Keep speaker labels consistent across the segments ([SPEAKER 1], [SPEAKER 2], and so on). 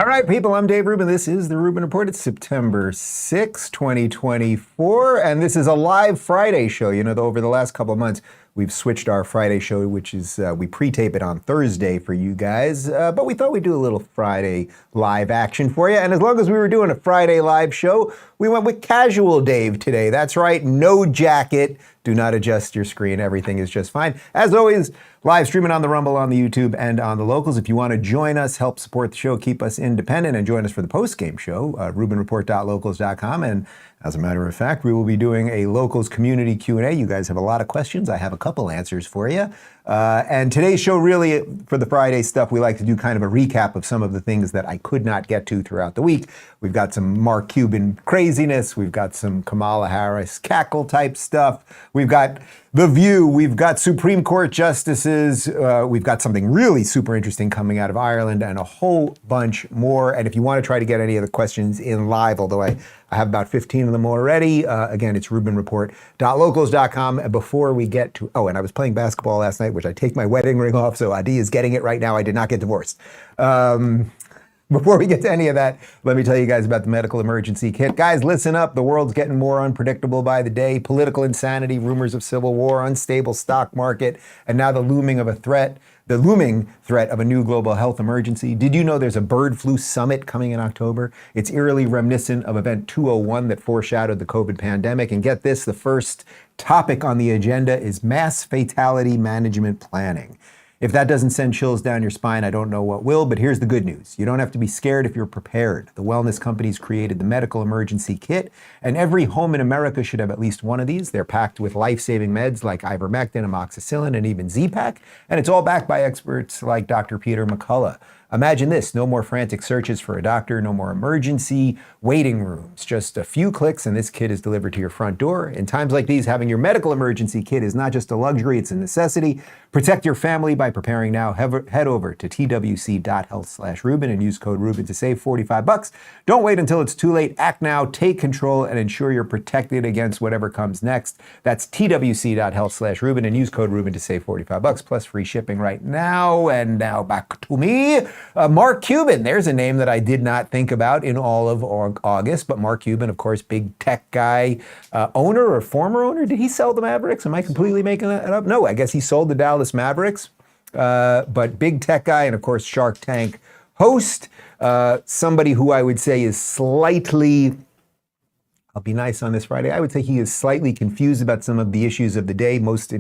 [SPEAKER 1] All right, people, I'm Dave Rubin. This is the Rubin Report. It's September 6, 2024, and this is a live Friday show. You know, over the last couple of months, we've switched our Friday show, which is we pre-tape it on Thursday for you guys, but we thought we'd do a little Friday live action for you. And as long as we were doing a Friday live show, we went with Casual Dave today. That's right, no jacket. Do not adjust your screen. Everything is just fine. As always, live streaming on the Rumble, on the YouTube, and on the Locals. If you want to join us, help support the show, keep us independent, and join us for the post-game show, rubinreport.locals.com. And as a matter of fact, we will be doing a Locals community Q&A. You guys have a lot of questions. I have a couple answers for you. And today's show, really, for the Friday stuff, we like to do kind of a recap of some of the things that I could not get to throughout the week. We've got some Mark Cuban craziness. We've got some Kamala Harris cackle type stuff. We've got The View. We've got Supreme Court justices. We've got something really super interesting coming out of Ireland and a whole bunch more. And if you want to try to get any of the questions in live, although I have about 15 of them already, again, it's rubinreport.locals.com. And before we get to, and I was playing basketball last night, which I take my wedding ring off, so Adi is getting it right now. I did not get divorced. Before we get to any of that, let me tell you guys about the medical emergency kit. Guys, listen up. The world's getting more unpredictable by the day. Political insanity, rumors of civil war, unstable stock market, and now the looming threat of a new global health emergency. Did you know there's a bird flu summit coming in October? It's eerily reminiscent of Event 201 that foreshadowed the COVID pandemic. And get this, the first topic on the agenda is mass fatality management planning. If that doesn't send chills down your spine, I don't know what will, but here's the good news. You don't have to be scared if you're prepared. The wellness companies created the medical emergency kit, and every home in America should have at least one of these. They're packed with life-saving meds like ivermectin, amoxicillin, and even Z-Pak, and it's all backed by experts like Dr. Peter McCullough. Imagine this, no more frantic searches for a doctor, no more emergency waiting rooms. Just a few clicks and this kit is delivered to your front door. In times like these, having your medical emergency kit is not just a luxury, it's a necessity. Protect your family by preparing now. Head over to twc.health/Rubin and use code Rubin to save $45. Don't wait until it's too late. Act now, take control, and ensure you're protected against whatever comes next. That's twc.health/Rubin and use code Rubin to save $45 plus free shipping right now. And now back to me. Mark Cuban, there's a name that I did not think about in all of August, but Mark Cuban, of course, big tech guy, owner or former owner. Did he sell the Mavericks? Am I completely making that up? No, I guess he sold the Dallas Mavericks, but big tech guy and, of course, Shark Tank host, somebody who I would say is slightly, I'll be nice on this Friday, I would say he is slightly confused about some of the issues of the day, most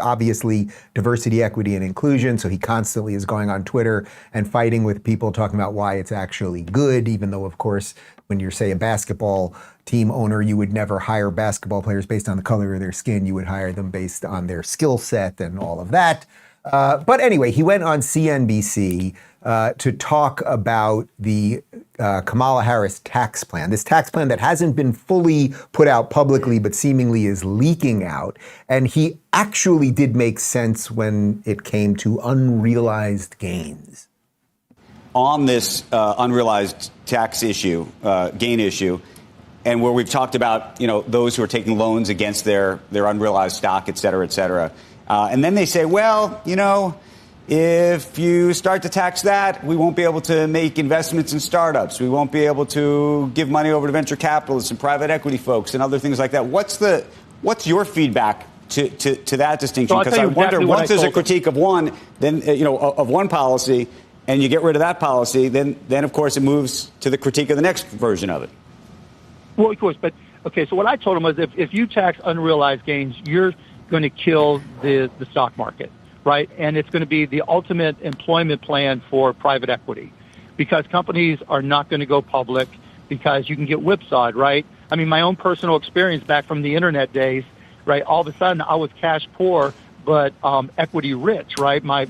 [SPEAKER 1] obviously diversity, equity, and inclusion. So he constantly is going on Twitter and fighting with people talking about why it's actually good, even though, of course, when you're, say, a basketball team owner, you would never hire basketball players based on the color of their skin. You would hire them based on their skill set and all of that. But anyway, he went on CNBC to talk about the Kamala Harris tax plan, this tax plan that hasn't been fully put out publicly, but seemingly is leaking out. And he actually did make sense when it came to unrealized gains.
[SPEAKER 2] On this unrealized tax issue, gain issue, and where we've talked about, those who are taking loans against their unrealized stock, et cetera, and then they say, well, if you start to tax that, we won't be able to make investments in startups. We won't be able to give money over to venture capitalists and private equity folks and other things like that. What's your feedback to that distinction? Because I wonder, once there's a critique of one, then of one policy, and you get rid of that policy, then of course it moves to the critique of the next version of it.
[SPEAKER 3] Well, of course, but okay. So what I told him was, if you tax unrealized gains, you're going to kill the stock market. Right. And it's going to be the ultimate employment plan for private equity, because companies are not going to go public because you can get whipsawed. Right. I mean, my own personal experience back from the Internet days. Right. All of a sudden I was cash poor, but equity rich. Right. My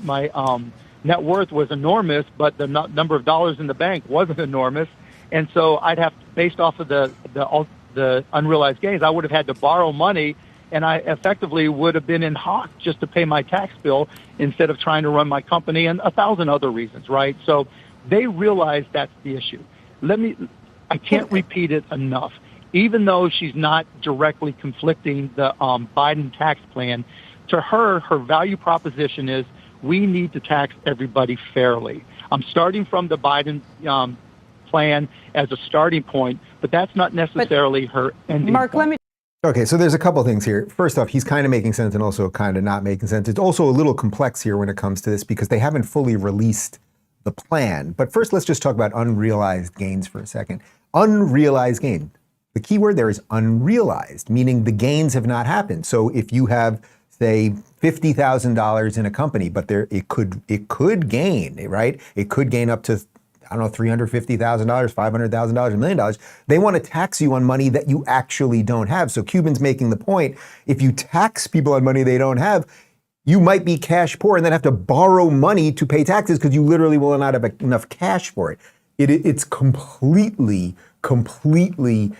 [SPEAKER 3] net worth was enormous, but the number of dollars in the bank wasn't enormous. And so I'd have, based off of the unrealized gains, I would have had to borrow money. And I effectively would have been in hock just to pay my tax bill instead of trying to run my company, and 1,000 other reasons, right? So they realize that's the issue. I can't repeat it enough. Even though she's not directly conflicting the Biden tax plan, to her value proposition is we need to tax everybody fairly. I'm starting from the Biden plan as a starting point, but that's not necessarily her ending
[SPEAKER 4] Mark,
[SPEAKER 3] point.
[SPEAKER 1] Okay, so there's a couple things here. First off, he's kind of making sense and also kind of not making sense. It's also a little complex here when it comes to this because they haven't fully released the plan. But first, let's just talk about unrealized gains for a second. Unrealized gain. The key word there is unrealized, meaning the gains have not happened. So if you have, say, $50,000 in a company, but it could gain, right? It could gain up to, I don't know, $350,000, $500,000, $1 million. They want to tax you on money that you actually don't have. So Cuban's making the point, if you tax people on money they don't have, you might be cash poor and then have to borrow money to pay taxes because you literally will not have enough cash for it. It's completely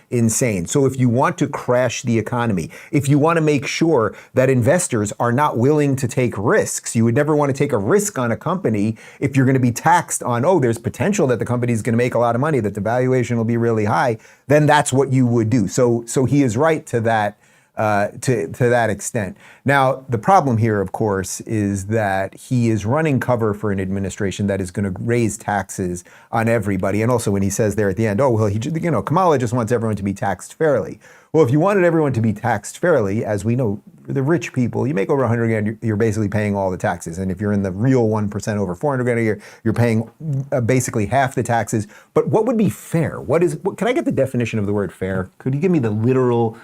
[SPEAKER 1] insane. So if you want to crash the economy, if you want to make sure that investors are not willing to take risks, you would never want to take a risk on a company if you're going to be taxed on, oh, there's potential that the company is going to make a lot of money, that the valuation will be really high, then that's what you would do. So he is right to that. To that extent. Now, the problem here, of course, is that he is running cover for an administration that is going to raise taxes on everybody. And also when he says there at the end, oh, well, Kamala just wants everyone to be taxed fairly. Well, if you wanted everyone to be taxed fairly, as we know, the rich people, you make over 100 grand, you're basically paying all the taxes. And if you're in the real 1% over 400 grand a year, you're paying basically half the taxes. But what would be fair? Can I get the definition of the word fair? Could you give me the literal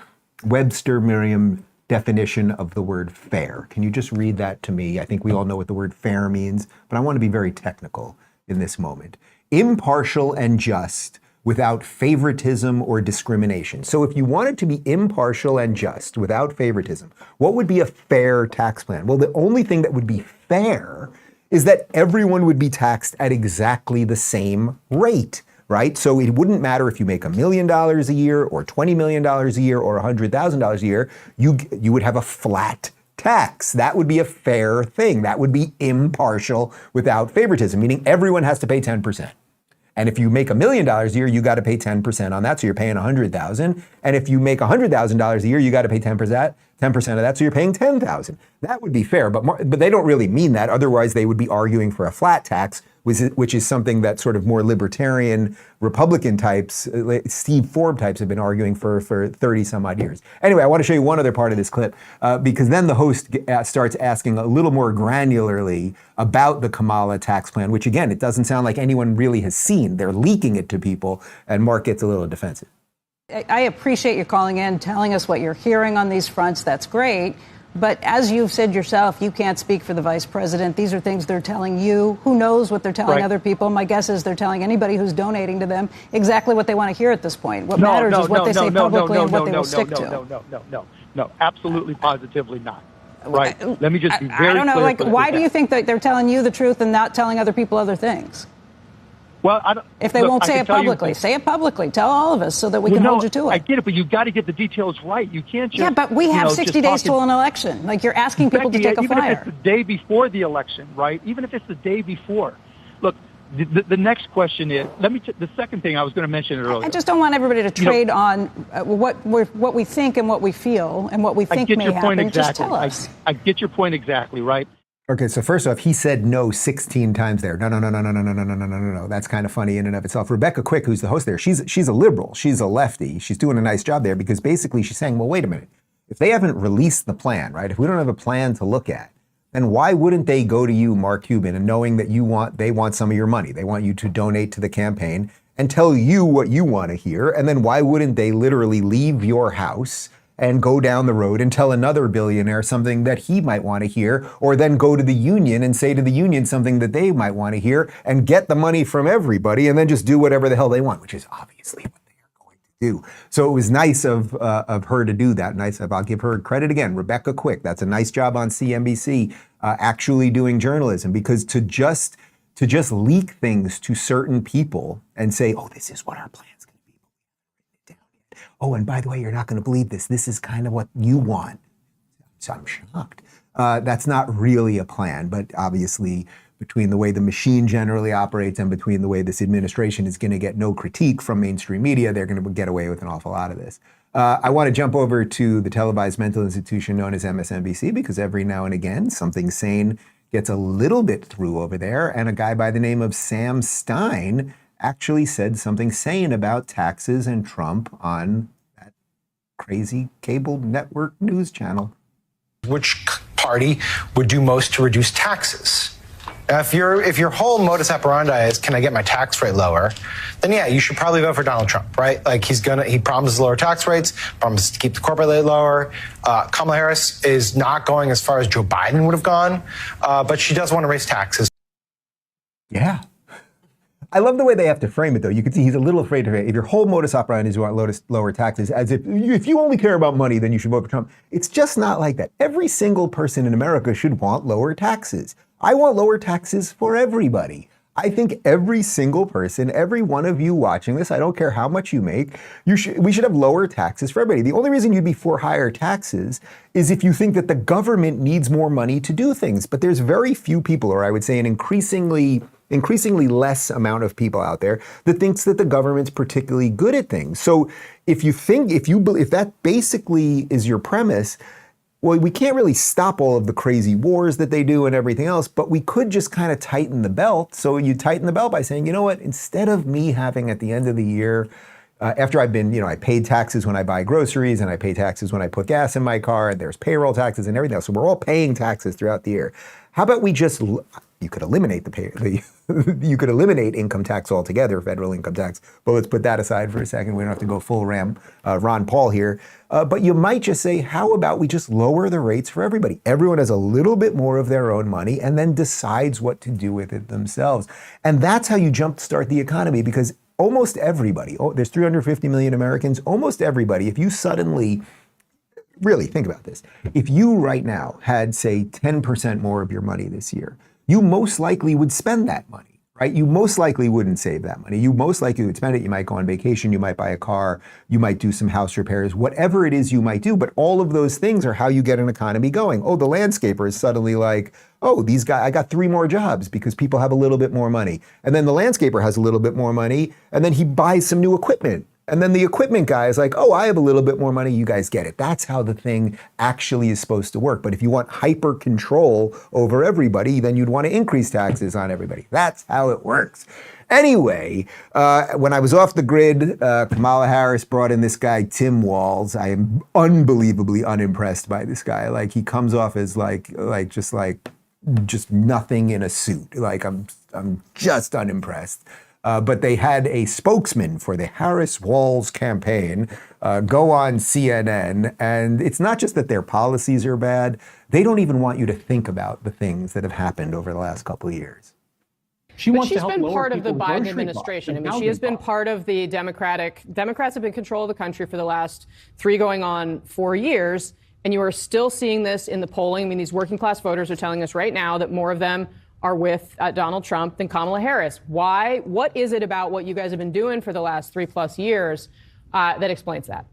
[SPEAKER 1] Webster Merriam definition of the word fair? Can you just read that to me? I think we all know what the word fair means, but I want to be very technical in this moment. Impartial and just without favoritism or discrimination. So if you wanted to be impartial and just without favoritism, what would be a fair tax plan? Well, the only thing that would be fair is that everyone would be taxed at exactly the same rate. Right? So it wouldn't matter if you make $1 million a year or $20 million a year or $100,000 a year, you would have a flat tax. That would be a fair thing. That would be impartial without favoritism, meaning everyone has to pay 10%. And if you make $1 million a year, you got to pay 10% on that. So you're paying $100,000. And if you make $100,000 a year, you got to pay 10% of that. So you're paying $10,000. That would be fair, but they don't really mean that. Otherwise, they would be arguing for a flat tax, which is something that sort of more libertarian Republican types, Steve Forbes types, have been arguing for 30 some odd years. Anyway, I want to show you one other part of this clip because then the host starts asking a little more granularly about the Kamala tax plan, which again, it doesn't sound like anyone really has seen. They're leaking it to people, and Mark gets a little defensive.
[SPEAKER 4] I appreciate you calling in, telling us what you're hearing on these fronts. That's great. But as you've said yourself, you can't speak for the vice president. These are things they're telling you. Who knows what they're telling other people? My guess is they're telling anybody who's donating to them exactly what they want to hear at this point. What matters is what they say publicly and what they will stick to.
[SPEAKER 3] No, absolutely, positively not. Right. Let me just be very clear.
[SPEAKER 4] I don't know. Like, why do you think that they're telling you the truth and not telling other people other things?
[SPEAKER 3] Well,
[SPEAKER 4] if they won't say it publicly, say it publicly. Tell all of us so that we can hold you to it.
[SPEAKER 3] I get it, but you've got to get the details right. You can't just...
[SPEAKER 4] Yeah, but we have 60 days till an election. Like, you're asking people to take a flyer.
[SPEAKER 3] Even if it's the day before the election, right? Even if it's the day before. Look, the next question is, the second thing I was going to mention earlier.
[SPEAKER 4] I just don't want everybody to trade on what we think and what we feel and what we think may happen.
[SPEAKER 3] Exactly.
[SPEAKER 4] Just tell us.
[SPEAKER 3] I get your point exactly, right?
[SPEAKER 1] Okay, so first off, he said no 16 times there. No. That's kind of funny in and of itself. Rebecca Quick, who's the host there, she's a liberal. She's a lefty. She's doing a nice job there because basically she's saying, well, wait a minute. If they haven't released the plan, right? If we don't have a plan to look at, then why wouldn't they go to you, Mark Cuban, and knowing that they want some of your money, they want you to donate to the campaign and tell you what you want to hear, and then why wouldn't they literally leave your house and go down the road and tell another billionaire something that he might want to hear, or then go to the union and say to the union something that they might want to hear, and get the money from everybody, and then just do whatever the hell they want, which is obviously what they are going to do. So it was nice of her to do that. I'll give her credit again, Rebecca Quick. That's a nice job on CNBC, actually doing journalism, because to just leak things to certain people and say, oh, this is what our plan. Oh, and by the way, you're not going to believe this. This is kind of what you want. So I'm shocked. That's not really a plan, but obviously between the way the machine generally operates and between the way this administration is going to get no critique from mainstream media, they're going to get away with an awful lot of this. I want to jump over to the televised mental institution known as MSNBC, because every now and again, something sane gets a little bit through over there, and a guy by the name of Sam Stein actually said something sane about taxes and Trump on that crazy cable network news channel.
[SPEAKER 5] Which party would do most to reduce taxes? If your whole modus operandi is, can I get my tax rate lower, then yeah, you should probably vote for Donald Trump, right? Like he promises lower tax rates, promises to keep the corporate rate lower. Kamala Harris is not going as far as Joe Biden would have gone, but she does want to raise taxes.
[SPEAKER 1] Yeah. I love the way they have to frame it, though. You can see he's a little afraid to say, if your whole modus operandi is you want lower taxes, as if you only care about money, then you should vote for Trump. It's just not like that. Every single person in America should want lower taxes. I want lower taxes for everybody. I think every single person, every one of you watching this, I don't care how much you make, we should have lower taxes for everybody. The only reason you'd be for higher taxes is if you think that the government needs more money to do things. But there's very few people, or I would say an increasingly less amount of people out there that thinks that the government's particularly good at things. So if that basically is your premise, well, we can't really stop all of the crazy wars that they do and everything else, but we could just kind of tighten the belt. So you tighten the belt by saying, you know what, instead of me having at the end of the year, after I've been, I paid taxes when I buy groceries and I pay taxes when I put gas in my car, and there's payroll taxes and everything else. So we're all paying taxes throughout the year. How about we just, you could eliminate you could eliminate income tax altogether, federal income tax. But let's put that aside for a second. We don't have to go full Ron Paul here. But you might just say, how about we just lower the rates for everybody? Everyone has a little bit more of their own money and then decides what to do with it themselves. And that's how you jumpstart the economy, because almost everybody, there's 350 million Americans, almost everybody, if you suddenly, really think about this, if you right now had, say, 10% more of your money this year, you most likely would spend that money, right? You most likely wouldn't save that money. You most likely would spend it. You might go on vacation, you might buy a car, you might do some house repairs, whatever it is you might do. But all of those things are how you get an economy going. Oh, the landscaper is suddenly like, oh, these guys, I got 3 more jobs because people have a little bit more money. And then the landscaper has a little bit more money, and then he buys some new equipment. And then the equipment guy is like, oh, I have a little bit more money, you guys get it. That's how the thing actually is supposed to work. But if you want hyper control over everybody, then you'd want to increase taxes on everybody. That's how it works. Anyway, when I was off the grid, Kamala Harris brought in this guy, Tim Walz. I am unbelievably unimpressed by this guy. Like, he comes off as just nothing in a suit. Like, I'm just unimpressed. But they had a spokesman for the Harris-Walz campaign go on CNN, and it's not just that their policies are bad, they don't even want you to think about the things that have happened over the last couple of years.
[SPEAKER 6] She's been part of the Biden administration. I mean, she has been part of the Democrats have been in control of the country for the last 3 going on 4 years, and you are still seeing this in the polling. I mean, these working class voters are telling us right now that more of them are with Donald Trump than Kamala Harris. Why? What is it about what you guys have been doing for the last 3+ years that explains that?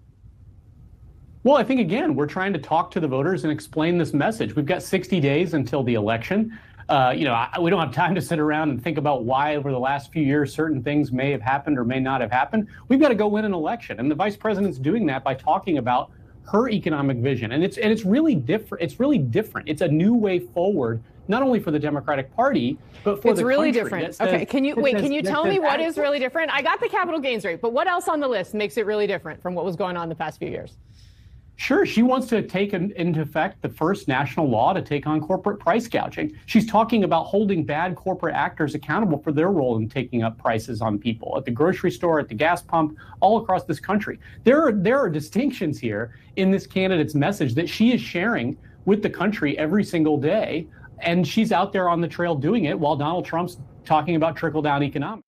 [SPEAKER 7] Well, I think, again, we're trying to talk to the voters and explain this message. We've got 60 days until the election. We don't have time to sit around and think about why over the last few years certain things may have happened or may not have happened. We've got to go win an election. And the vice president's doing that by talking about her economic vision. And it's really different. It's really different. It's a new way forward, not only for the Democratic Party, but for the country. It's really different. Okay, can you tell me what is really different? I got the capital gains rate, but what else on the list makes it really different from what was going on the past few years? Sure, she wants to take into effect the first national law to take on corporate price gouging. She's talking about holding bad corporate actors accountable for their role in taking up prices on people at the grocery store, at the gas pump, all across this country. There are distinctions here in this candidate's message that she is sharing with the country every single day, and she's out there on the trail doing it while Donald Trump's talking about trickle-down economics.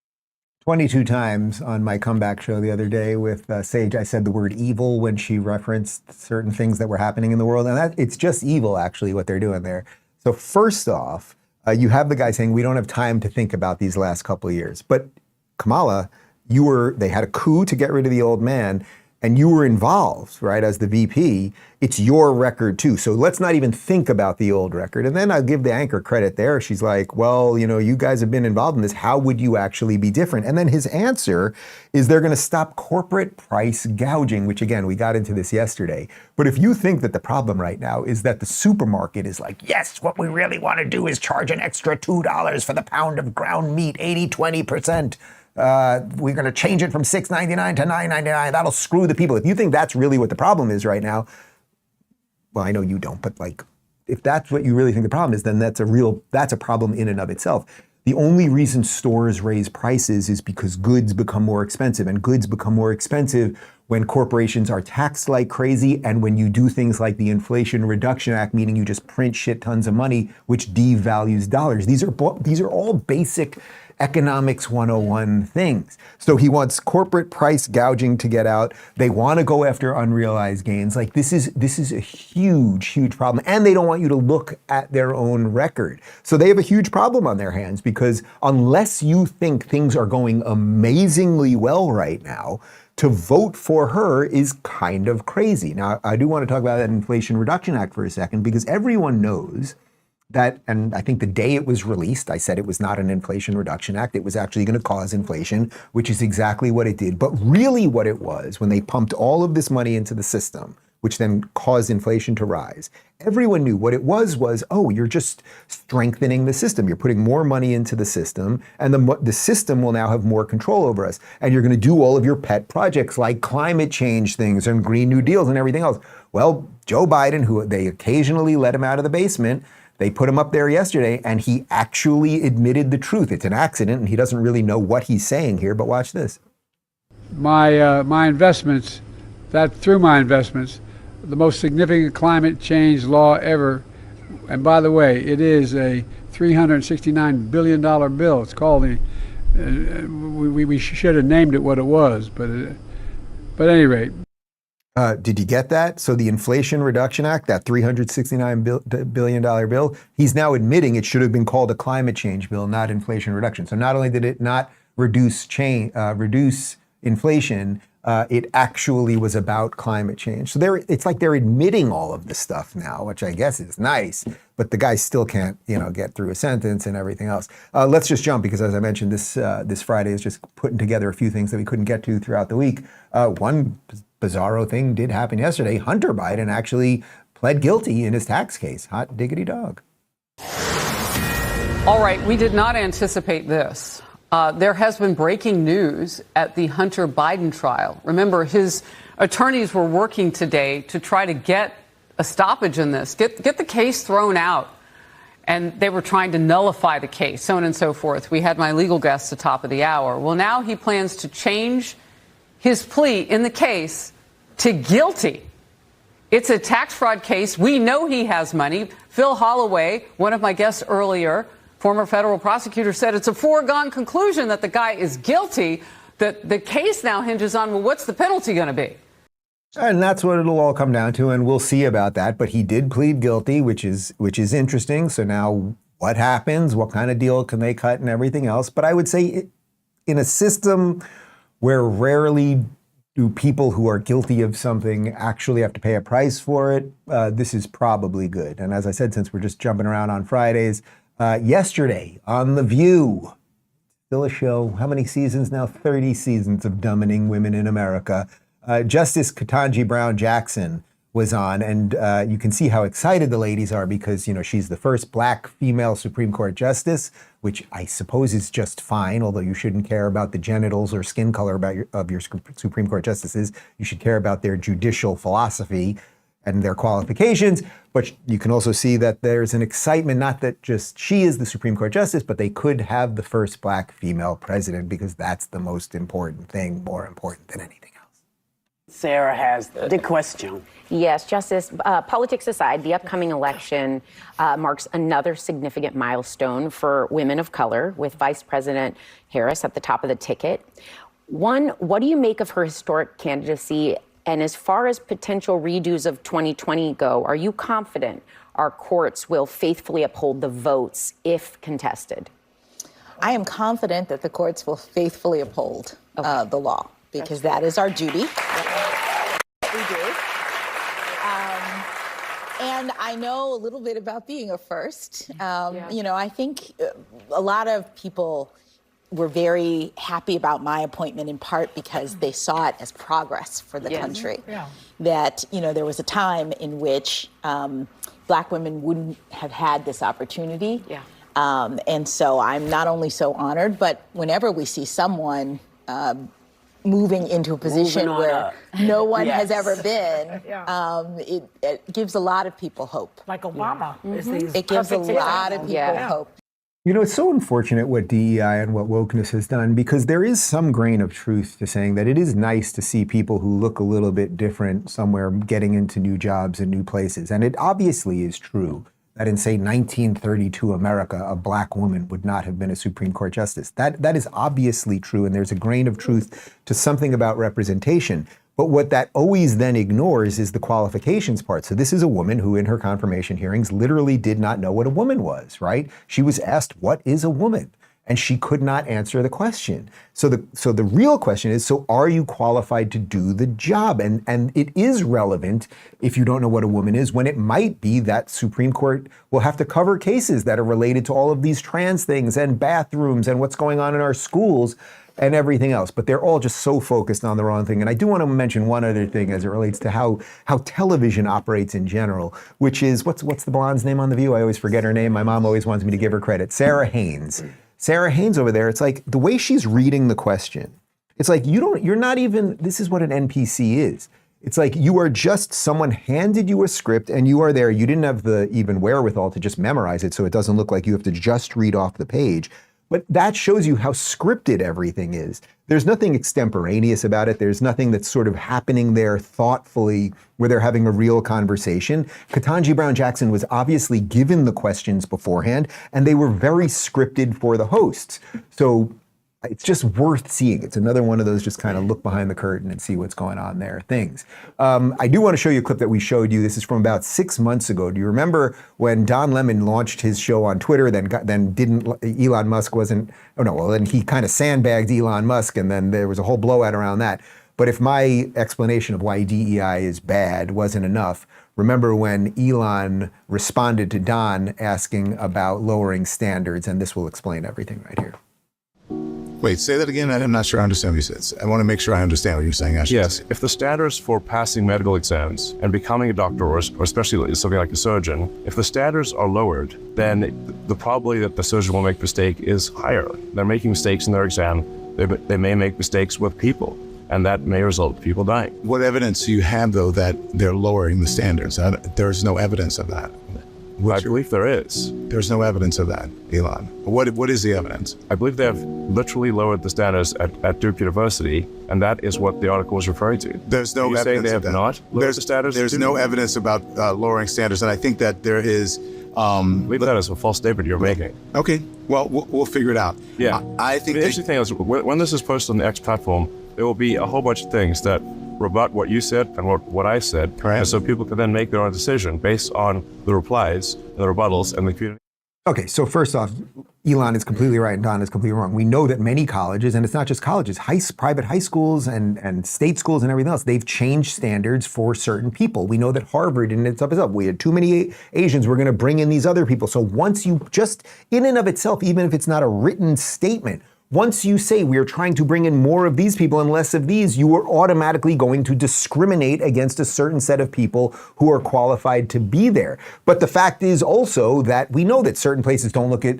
[SPEAKER 1] 22 times on my comeback show the other day with Sage, I said the word evil when she referenced certain things that were happening in the world. And it's just evil, actually, what they're doing there. So first off, you have the guy saying, we don't have time to think about these last couple of years. But Kamala, they had a coup to get rid of the old man. and you were involved, right, as the VP, it's your record too. So let's not even think about the old record. And then I'll give the anchor credit there. She's like, well, you guys have been involved in this. How would you actually be different? And then his answer is they're going to stop corporate price gouging, which again, we got into this yesterday. But if you think that the problem right now is that the supermarket is like, yes, what we really want to do is charge an extra $2 for the pound of ground meat, 80-20%. We're going to change it from $6.99 to $9.99. That'll screw the people. If you think that's really what the problem is right now, well, I know you don't, but like, if that's what you really think the problem is, then that's a problem in and of itself. The only reason stores raise prices is because goods become more expensive, and goods become more expensive when corporations are taxed like crazy and when you do things like the Inflation Reduction Act, meaning you just print shit tons of money, which devalues dollars. These are all basic economics 101 things. So he wants corporate price gouging to get out. They want to go after unrealized gains. Like this is a huge problem. And they don't want you to look at their own record. So they have a huge problem on their hands, because unless you think things are going amazingly well right now, to vote for her is kind of crazy. Now, I do want to talk about that Inflation Reduction Act for a second, because everyone knows that, and I think the day it was released, I said it was not an Inflation Reduction Act. It was actually going to cause inflation, which is exactly what it did. But really what it was, when they pumped all of this money into the system, which then caused inflation to rise, everyone knew what it was, oh, you're just strengthening the system. You're putting more money into the system, and the system will now have more control over us. And you're going to do all of your pet projects like climate change things and Green New Deals and everything else. Well, Joe Biden, who they occasionally let him out of the basement, they put him up there yesterday, and he actually admitted the truth. It's an accident, and he doesn't really know what he's saying here, but watch this.
[SPEAKER 8] My investments, through my investments, the most significant climate change law ever, and by the way, it is a $369 billion bill. It's called we should have named it what it was, but at any rate.
[SPEAKER 1] Did you get that? So the Inflation Reduction Act, that $369 billion bill, he's now admitting it should have been called a climate change bill, not inflation reduction. So not only did it not reduce inflation, it actually was about climate change. So it's like they're admitting all of this stuff now, which I guess is nice, but the guy still can't, get through a sentence and everything else. Let's just jump, because as I mentioned, this Friday is just putting together a few things that we couldn't get to throughout the week. One bizarro thing did happen yesterday. Hunter Biden actually pled guilty in his tax case. Hot diggity dog.
[SPEAKER 9] All right, we did not anticipate this. There has been breaking news at the Hunter Biden trial. Remember, his attorneys were working today to try to get a stoppage in this, get the case thrown out. And they were trying to nullify the case, so on and so forth. We had my legal guest at the top of the hour. Well, now he plans to change his plea in the case to guilty. It's a tax fraud case. We know he has money. Phil Holloway, one of my guests earlier, former federal prosecutor, said it's a foregone conclusion that the guy is guilty. That the case now hinges on, well, what's the penalty going to be?
[SPEAKER 1] And that's what it'll all come down to, and we'll see about that. But he did plead guilty, which is interesting. So now what happens? What kind of deal can they cut and everything else? But I would say in a system where rarely do people who are guilty of something actually have to pay a price for it, this is probably good. And as I said, since we're just jumping around on Fridays, yesterday on The View, still a show, how many seasons now? 30 seasons of dumbing women in America. Justice Ketanji Brown Jackson was on, and you can see how excited the ladies are because, she's the first black female Supreme Court justice, which I suppose is just fine, although you shouldn't care about the genitals or skin color of your Supreme Court justices. You should care about their judicial philosophy and their qualifications. But you can also see that there's an excitement, not that just she is the Supreme Court justice, but they could have the first black female president, because that's the most important thing, more important than anything else.
[SPEAKER 10] Sara has the question.
[SPEAKER 11] Yes, Justice, politics aside, the upcoming election marks another significant milestone for women of color, with Vice President Harris at the top of the ticket. One, what do you make of her historic candidacy? And as far as potential redos of 2020 go, are you confident our courts will faithfully uphold the votes if contested?
[SPEAKER 12] I am confident that the courts will faithfully uphold the law, because that is our duty. We do. And I know a little bit about being a first. You know, I think a lot of people were very happy about my appointment in part because they saw it as progress for the country. That, you know, there was a time in which Black women wouldn't have had this opportunity. And so I'm not only so honored, but whenever we see someone moving into a position where no one has ever been, it gives a lot of people hope.
[SPEAKER 10] Like Obama.
[SPEAKER 12] It gives a lot of people hope.
[SPEAKER 1] You know, it's so unfortunate what DEI and what wokeness has done, because there is some grain of truth to saying that it is nice to see people who look a little bit different somewhere getting into new jobs and new places. And it obviously is true that in, say, 1932 America, a Black woman would not have been a Supreme Court justice. That is obviously true, and there's a grain of truth to something about representation. But what that always then ignores is the qualifications part. So this is a woman who in her confirmation hearings literally did not know what a woman was, right? She was asked, what is a woman? And she could not answer the question. So the real question is, so are you qualified to do the job? And it is relevant if you don't know what a woman is, when it might be that Supreme Court will have to cover cases that are related to all of these trans things and bathrooms and what's going on in our schools and everything else. But they're all just so focused on the wrong thing. And I do want to mention one other thing as it relates to how television operates in general, which is, what's the blonde's name on The View? I always forget her name. My mom always wants me to give her credit. Sara Haines. Sara Haines over there, it's like the way she's reading the question, it's like you're not even, this is what an NPC is. It's like you are just, someone handed you a script and you are there. You didn't have the even wherewithal to just memorize it so it doesn't look like you have to just read off the page. But that shows you how scripted everything is. There's nothing extemporaneous about it. There's nothing that's sort of happening there thoughtfully where they're having a real conversation. Ketanji Brown Jackson was obviously given the questions beforehand, and they were very scripted for the hosts. So it's just worth seeing. It's another one of those just kind of look behind the curtain and see what's going on there things. I do want to show you a clip that we showed you. This is from about 6 months ago. Do you remember when Don Lemon launched his show on Twitter, then Elon Musk wasn't, then he kind of sandbagged Elon Musk, and then there was a whole blowout around that. But if my explanation of why DEI is bad wasn't enough, remember when Elon responded to Don asking about lowering standards, and this will explain everything right here.
[SPEAKER 13] Wait, say that again? I'm not sure I understand what you said. I want to make sure I understand what you're saying, actually.
[SPEAKER 14] Yes, if the standards for passing medical exams and becoming a doctor, or especially something like a surgeon, if the standards are lowered, then the probability that the surgeon will make a mistake is higher. They're making mistakes in their exam. They may make mistakes with people, and that may result in people dying.
[SPEAKER 13] What evidence do you have, though, that they're lowering the standards? There's no evidence of that.
[SPEAKER 14] I believe there is.
[SPEAKER 13] There's no evidence of that, Elon. What is the evidence?
[SPEAKER 14] I believe they have literally lowered the standards at Duke University, and that is what the article was referring to.
[SPEAKER 13] There's no evidence
[SPEAKER 14] saying they have
[SPEAKER 13] of that.
[SPEAKER 14] Not lowered the standards?
[SPEAKER 13] There's no evidence about lowering standards, and I think that there is...
[SPEAKER 14] I believe that is a false statement you're making.
[SPEAKER 13] Okay, well, we'll figure it out.
[SPEAKER 14] Yeah.
[SPEAKER 13] I think
[SPEAKER 14] the interesting thing is, when this is posted on the X platform, there will be a whole bunch of things that rebut what you said and what I said.
[SPEAKER 13] Correct.
[SPEAKER 14] And so people can then make their own decision based on the replies and the rebuttals and the community.
[SPEAKER 1] Okay, so first off, Elon is completely right and Don is completely wrong. We know that many colleges, and it's not just colleges, private high schools and state schools and everything else, they've changed standards for certain people. We know that Harvard, and it's up, we had too many Asians, we're gonna bring in these other people. So once you just, in and of itself, even if it's not a written statement, once you say we're trying to bring in more of these people and less of these, you are automatically going to discriminate against a certain set of people who are qualified to be there. But the fact is also that we know that certain places don't look at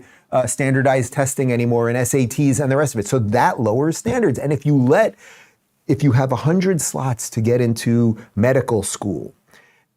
[SPEAKER 1] standardized testing anymore and SATs and the rest of it. So that lowers standards. And if you have 100 slots to get into medical school,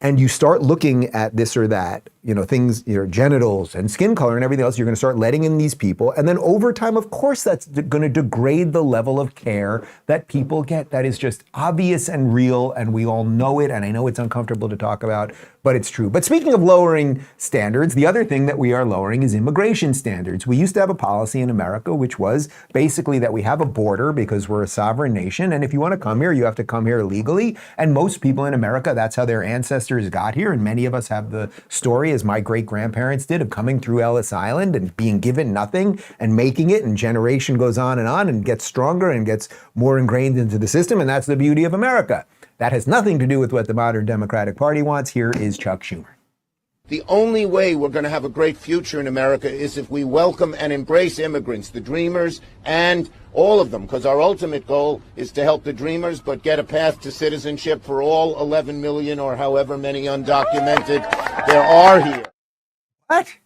[SPEAKER 1] and you start looking at this or that, things, genitals and skin color and everything else, you're going to start letting in these people. And then over time, of course, that's going to degrade the level of care that people get. That is just obvious and real, and we all know it. And I know it's uncomfortable to talk about, but it's true. But speaking of lowering standards, the other thing that we are lowering is immigration standards. We used to have a policy in America, which was basically that we have a border because we're a sovereign nation. And if you want to come here, you have to come here legally. And most people in America, that's how their ancestors got here. And many of us have the story, as my great-grandparents did, of coming through Ellis Island and being given nothing and making it, and generation goes on and gets stronger and gets more ingrained into the system. And that's the beauty of America. That has nothing to do with what the modern Democratic Party wants. Here is Chuck Schumer.
[SPEAKER 15] The only way we're going to have a great future in America is if we welcome and embrace immigrants, the dreamers and all of them, because our ultimate goal is to help the dreamers, but get a path to citizenship for all 11 million or however many undocumented there are here.
[SPEAKER 1] What?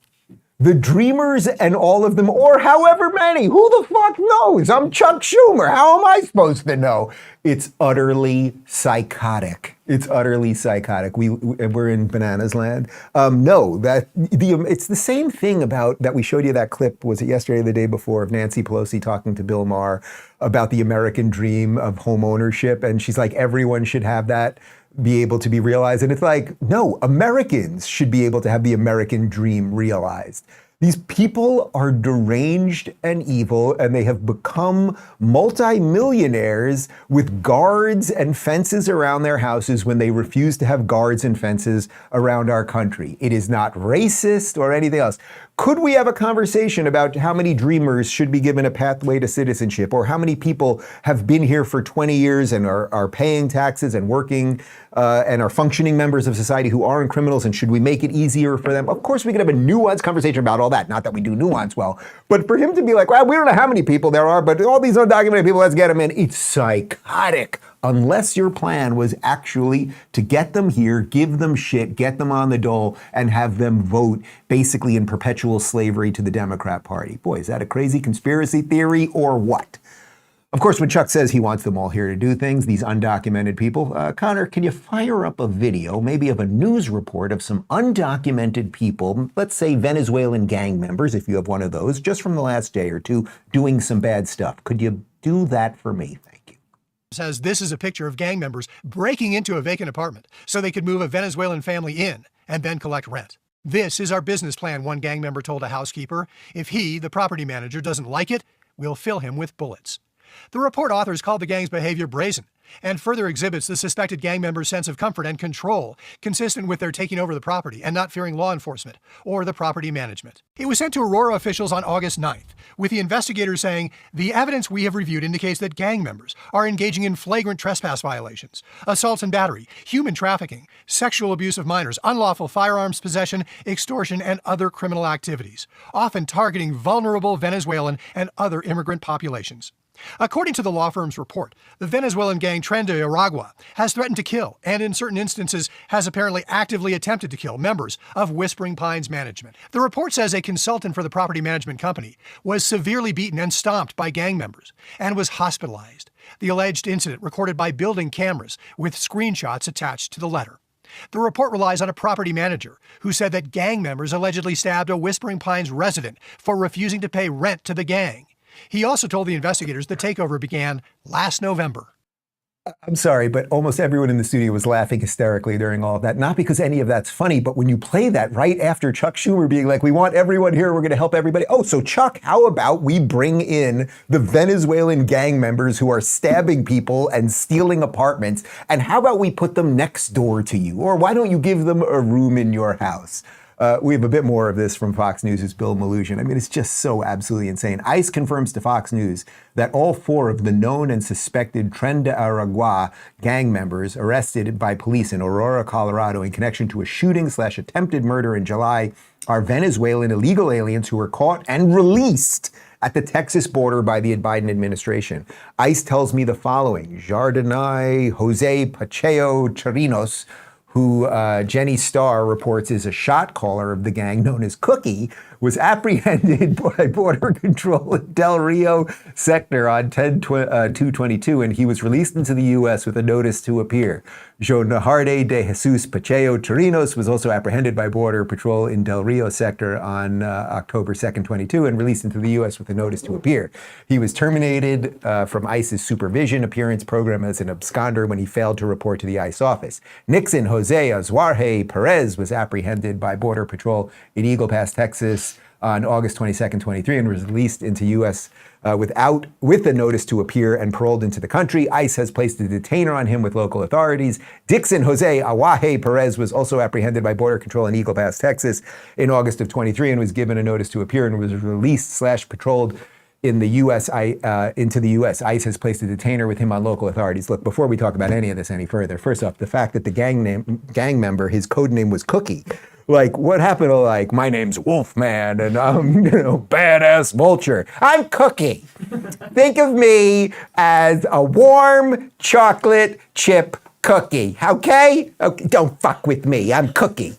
[SPEAKER 1] The dreamers and all of them, or however many. Who the fuck knows? I'm Chuck Schumer. How am I supposed to know? It's utterly psychotic. It's utterly psychotic. We're in bananas land. No, it's the same thing about that we showed you that clip, was it yesterday or the day before, of Nancy Pelosi talking to Bill Maher about the American dream of home ownership. And she's like, everyone should have that, be able to be realized. And it's like, no, Americans should be able to have the American dream realized. These people are deranged and evil, and they have become multimillionaires with guards and fences around their houses when they refuse to have guards and fences around our country. It is not racist or anything else. Could we have a conversation about how many dreamers should be given a pathway to citizenship, or how many people have been here for 20 years and are paying taxes and working and are functioning members of society who aren't criminals, and should we make it easier for them? Of course, we could have a nuanced conversation about all that. Not that we do nuance well, but for him to be like, well, we don't know how many people there are, but all these undocumented people, let's get them in. It's psychotic. Unless your plan was actually to get them here, give them shit, get them on the dole, and have them vote basically in perpetual slavery to the Democrat Party. Boy, is that a crazy conspiracy theory or what? Of course, when Chuck says he wants them all here to do things, these undocumented people, Connor, can you fire up a video, maybe of a news report of some undocumented people, let's say Venezuelan gang members, if you have one of those, just from the last day or two, doing some bad stuff? Could you do that for me?
[SPEAKER 16] Says this is a picture of gang members breaking into a vacant apartment so they could move a Venezuelan family in and then collect rent. This is our business plan, one gang member told a housekeeper. If he, the property manager, doesn't like it, we'll fill him with bullets. The report authors called the gang's behavior brazen and further exhibits the suspected gang members' sense of comfort and control, consistent with their taking over the property and not fearing law enforcement or the property management. It was sent to Aurora officials on August 9th, with the investigators saying, the evidence we have reviewed indicates that gang members are engaging in flagrant trespass violations, assaults and battery, human trafficking, sexual abuse of minors, unlawful firearms possession, extortion, and other criminal activities, often targeting vulnerable Venezuelan and other immigrant populations. According to the law firm's report, the Venezuelan gang Tren de Aragua has threatened to kill, and in certain instances has apparently actively attempted to kill, members of Whispering Pines Management. The report says a consultant for the property management company was severely beaten and stomped by gang members and was hospitalized. The alleged incident recorded by building cameras with screenshots attached to the letter. The report relies on a property manager who said that gang members allegedly stabbed a Whispering Pines resident for refusing to pay rent to the gang. He also told the investigators the takeover began last November.
[SPEAKER 1] I'm sorry, but almost everyone in the studio was laughing hysterically during all of that. Not because any of that's funny, but when you play that right after Chuck Schumer being like, we want everyone here, we're going to help everybody. Oh, so Chuck, how about we bring in the Venezuelan gang members who are stabbing people and stealing apartments, and how about we put them next door to you? Or why don't you give them a room in your house? We have a bit more of this from Fox News' Bill Maloogian. I mean, it's just so absolutely insane. ICE confirms to Fox News that all 4 of the known and suspected Tren de Aragua gang members arrested by police in Aurora, Colorado in connection to a shooting/attempted murder in July are Venezuelan illegal aliens who were caught and released at the Texas border by the Biden administration. ICE tells me the following. Jardinay Jose Pacheco Chirinos, who Jenny Starr reports is a shot caller of the gang known as Cookie, was apprehended by Border Control in Del Rio sector on 10/2/22, and he was released into the U.S. with a notice to appear. Jonaharde de Jesus Pacheco Chirinos was also apprehended by Border Patrol in Del Rio sector on October 2nd, 22, and released into the U.S. with a notice to appear. He was terminated from ICE's supervision appearance program as an absconder when he failed to report to the ICE office. Nixon Jose Azuarje Perez was apprehended by Border Patrol in Eagle Pass, Texas on August 22nd, 23, and was released into U.S. With a notice to appear and paroled into the country. ICE has placed a detainer on him with local authorities. Dixon Jose Azuarje Perez was also apprehended by Border Control in Eagle Pass, Texas in August of 23 and was given a notice to appear and was released/patrolled in the U.S. Into the U.S. ICE has placed a detainer with him on local authorities. Look, before we talk about any of this any further, first off, the fact that the gang member, his code name was Cookie. Like, what happened to, like, my name's Wolfman and I'm, badass vulture. I'm Cookie. Think of me as a warm chocolate chip cookie, okay? Don't fuck with me. I'm Cookie.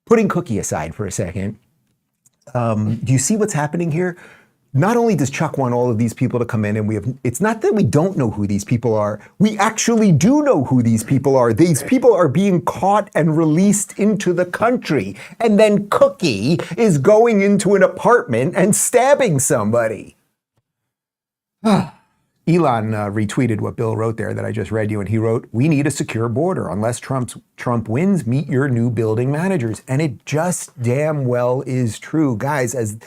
[SPEAKER 1] Putting Cookie aside for a second, do you see what's happening here? Not only does Chuck want all of these people to come in, and it's not that we don't know who these people are. We actually do know who these people are. These people are being caught and released into the country. And then Cookie is going into an apartment and stabbing somebody. Elon retweeted what Bill wrote there that I just read you, and he wrote, "We need a secure border. Unless Trump wins, meet your new building managers." And it just damn well is true. Guys, as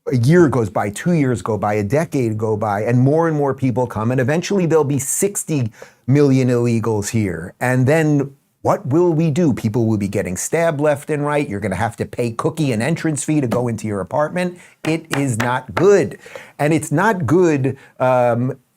[SPEAKER 1] a year goes by, 2 years go by, a decade go by, and more people come, and eventually there'll be 60 million illegals here. And then what will we do? People will be getting stabbed left and right. You're going to have to pay Cookie an entrance fee to go into your apartment. It is not good. And it's not good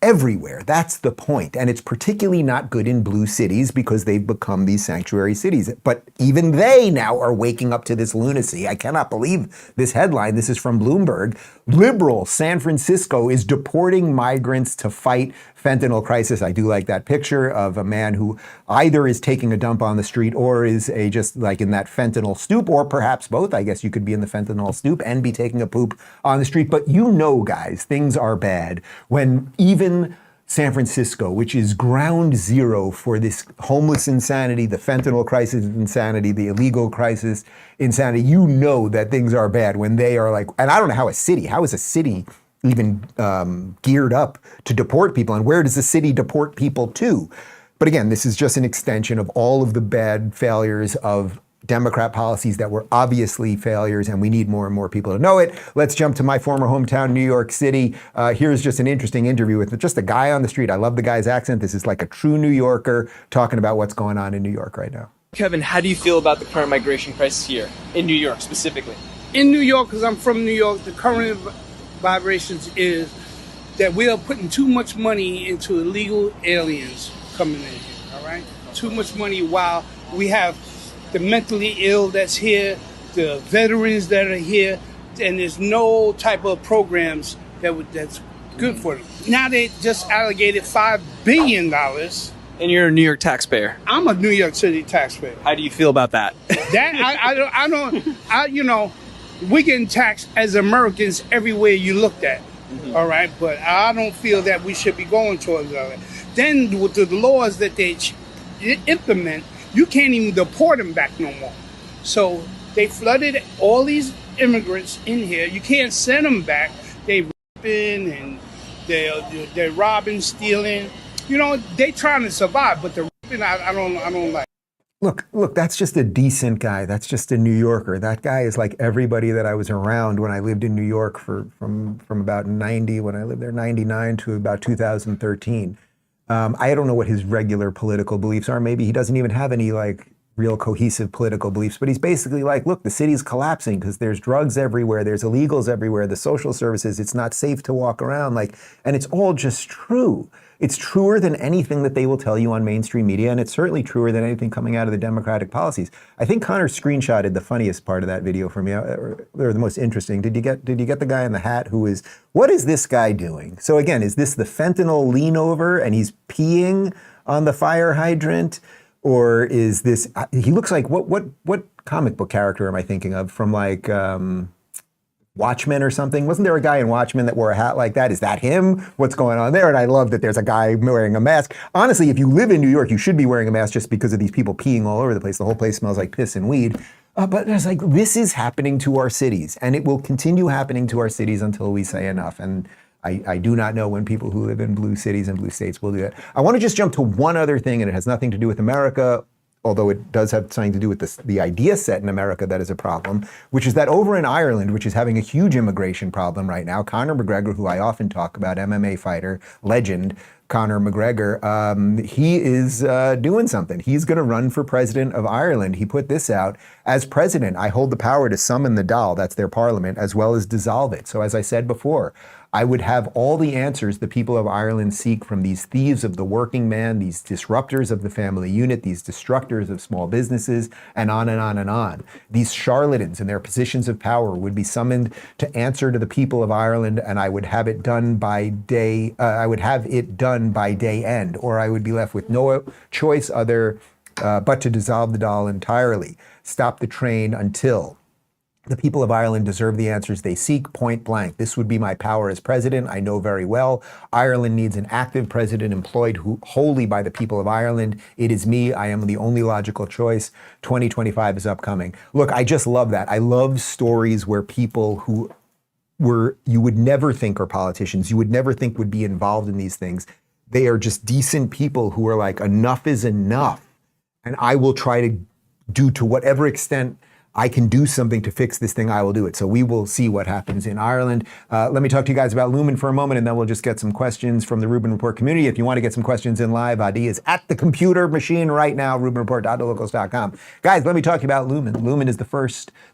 [SPEAKER 1] everywhere. That's the point. And it's particularly not good in blue cities because they've become these sanctuary cities. But even they now are waking up to this lunacy. I cannot believe this headline. This is from Bloomberg. Liberal San Francisco is deporting migrants to fight fentanyl crisis. I do like that picture of a man who either is taking a dump on the street or is just like in that fentanyl stoop, or perhaps both. I guess you could be in the fentanyl stoop and be taking a poop on the street. But guys, things are bad when even San Francisco, which is ground zero for this homeless insanity, the fentanyl crisis insanity, the illegal crisis insanity, that things are bad when they are like, and I don't know how is a city even geared up to deport people, and where does the city deport people to? But again, this is just an extension of all of the bad failures of Democrat policies that were obviously failures, and we need more and more people to know it. Let's jump to my former hometown, New York City. Here's just an interesting interview with just a guy on the street. I love the guy's accent. This is like a true New Yorker talking about what's going on in New York right now.
[SPEAKER 17] Kevin, how do you feel about the current migration crisis here in New York specifically?
[SPEAKER 18] In New York, because I'm from New York, the current vibrations is that we are putting too much money into illegal aliens coming in here, all right? Too much money while we have the mentally ill that's here, the veterans that are here, and there's no type of programs that's good for them. Now they just allocated $5 billion.
[SPEAKER 17] And you're a New York taxpayer.
[SPEAKER 18] I'm a New York City taxpayer.
[SPEAKER 17] How do you feel about that?
[SPEAKER 18] We getting taxed as Americans everywhere you looked at, all right? But I don't feel that we should be going towards that. Then with the laws that they implement, you can't even deport them back no more. So they flooded all these immigrants in here. You can't send them back. They ripping and they're robbing, stealing. They trying to survive, but the ripping I don't like.
[SPEAKER 1] Look, that's just a decent guy. That's just a New Yorker. That guy is like everybody that I was around when I lived in New York from about 90, when I lived there, 99 to about 2013. I don't know what his regular political beliefs are. Maybe he doesn't even have any real cohesive political beliefs, but he's basically like, look, the city's collapsing because there's drugs everywhere, there's illegals everywhere, the social services, it's not safe to walk around, and it's all just true. It's truer than anything that they will tell you on mainstream media, and it's certainly truer than anything coming out of the Democratic policies. I think Connor screenshotted the funniest part of that video for me, or the most interesting. Did you get the guy in the hat what is this guy doing? So again, is this the fentanyl lean over and he's peeing on the fire hydrant? Or is this, he looks like, what comic book character am I thinking of from Watchmen or something? Wasn't there a guy in Watchmen that wore a hat like that? Is that him? What's going on there? And I love that there's a guy wearing a mask. Honestly, if you live in New York, you should be wearing a mask just because of these people peeing all over the place. The whole place smells like piss and weed. But it's this is happening to our cities, and it will continue happening to our cities until we say enough. And I do not know when people who live in blue cities and blue states will do that. I want to just jump to one other thing, and it has nothing to do with America, although it does have something to do with the idea set in America that is a problem, which is that over in Ireland, which is having a huge immigration problem right now, Conor McGregor, who I often talk about, MMA fighter, legend, Conor McGregor, he is doing something. He's going to run for president of Ireland. He put this out. As president, I hold the power to summon the Dáil, that's their parliament, as well as dissolve it. So as I said before, I would have all the answers the people of Ireland seek from these thieves of the working man, these disruptors of the family unit, these destructors of small businesses, and on and on and on. These charlatans in their positions of power would be summoned to answer to the people of Ireland, and I would have it done by day. I would have it done by day end, or I would be left with no choice other but to dissolve the Dáil entirely, stop the train until the people of Ireland deserve the answers they seek, point blank. This would be my power as president. I know very well Ireland needs an active president employed wholly by the people of Ireland. It is me. I am the only logical choice. 2025 is upcoming. Look, I just love that. I love stories where people who you would never think are politicians, you would never think would be involved in these things. They are just decent people who are like, enough is enough. And I will try to do to whatever extent I can do something to fix this thing, I will do it. So we will see what happens in Ireland. Let me talk to you guys about Lumen for a moment, and then we'll just get some questions from the Rubin Report community. If you want to get some questions in live, ID is at the computer machine right now, rubinreport.locals.com. Guys, let me talk to you about Lumen. Lumen is the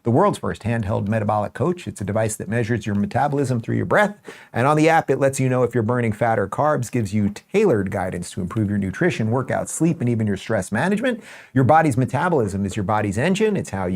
[SPEAKER 1] world's first handheld metabolic coach. It's a device that measures your metabolism through your breath. And on the app, it lets you know if you're burning fat or carbs, gives you tailored guidance to improve your nutrition, workout, sleep, and even your stress management. Your body's metabolism is your body's engine. It's how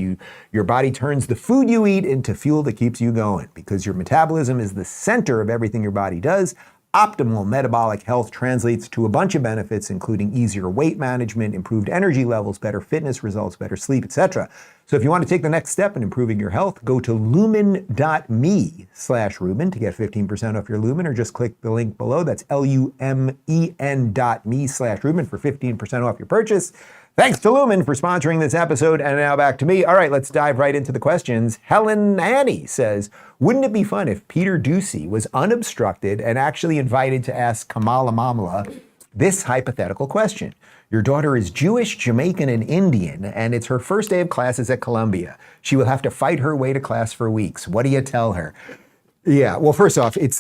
[SPEAKER 1] your body turns the food you eat into fuel that keeps you going, because your metabolism is the center of everything your body does. Optimal metabolic health translates to a bunch of benefits, including easier weight management, improved energy levels, better fitness results, better sleep, etc. So if you want to take the next step in improving your health, go to lumen.me/Rubin to get 15% off your Lumen, or just click the link below. That's lumen.me/Rubin for 15% off your purchase. Thanks to Lumen for sponsoring this episode. And now back to me. All right, let's dive right into the questions. Helen Annie says, wouldn't it be fun if Peter Doocy was unobstructed and actually invited to ask Kamala this hypothetical question? Your daughter is Jewish, Jamaican, and Indian, and it's her first day of classes at Columbia. She will have to fight her way to class for weeks. What do you tell her? Yeah, well, first off, it's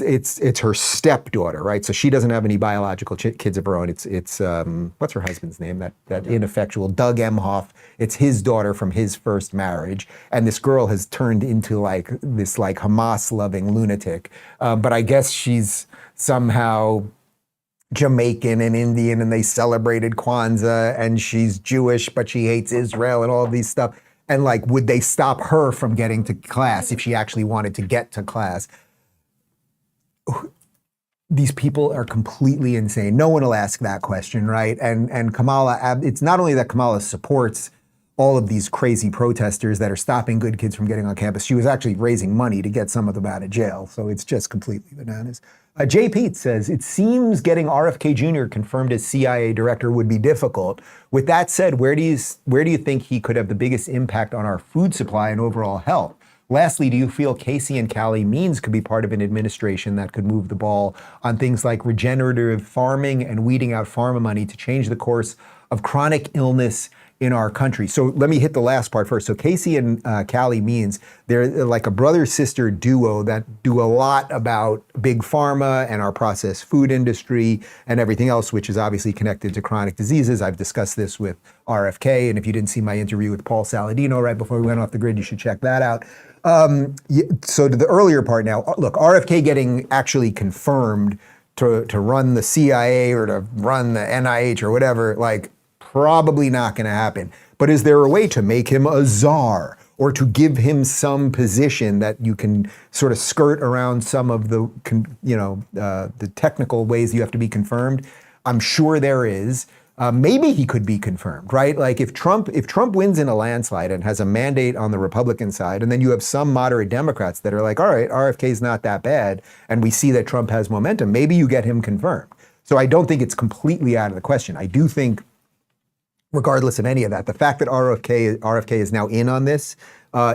[SPEAKER 1] her stepdaughter, right? So she doesn't have any biological kids of her own. It's what's her husband's name? That ineffectual Doug Emhoff. It's his daughter from his first marriage, and this girl has turned into this Hamas-loving lunatic. But I guess she's somehow Jamaican and Indian, and they celebrated Kwanzaa, and she's Jewish, but she hates Israel and all of these stuff. And would they stop her from getting to class if she actually wanted to get to class? These people are completely insane. No one will ask that question, right? And Kamala, it's not only that Kamala supports all of these crazy protesters that are stopping good kids from getting on campus. She was actually raising money to get some of them out of jail. So it's just completely bananas. Jay Pete says, it seems getting RFK Jr. confirmed as CIA director would be difficult. With that said, where do you think he could have the biggest impact on our food supply and overall health? Lastly, do you feel Kasie and Callie Means could be part of an administration that could move the ball on things like regenerative farming and weeding out pharma money to change the course of chronic illness in our country? So let me hit the last part first. So Kasie and Callie Means, they're like a brother-sister duo that do a lot about big pharma and our processed food industry and everything else, which is obviously connected to chronic diseases. I've discussed this with RFK, and if you didn't see my interview with Paul Saladino right before we went off the grid, you should check that out. So to the earlier part now, look, RFK getting actually confirmed to run the CIA or to run the NIH or whatever, probably not going to happen. But is there a way to make him a czar, or to give him some position that you can sort of skirt around some of the technical ways you have to be confirmed? I'm sure there is. Maybe he could be confirmed, right? If Trump wins in a landslide and has a mandate on the Republican side, and then you have some moderate Democrats that are like, all right, RFK's not that bad, and we see that Trump has momentum, maybe you get him confirmed. So I don't think it's completely out of the question. I do think, regardless of any of that, the fact that RFK is now in on this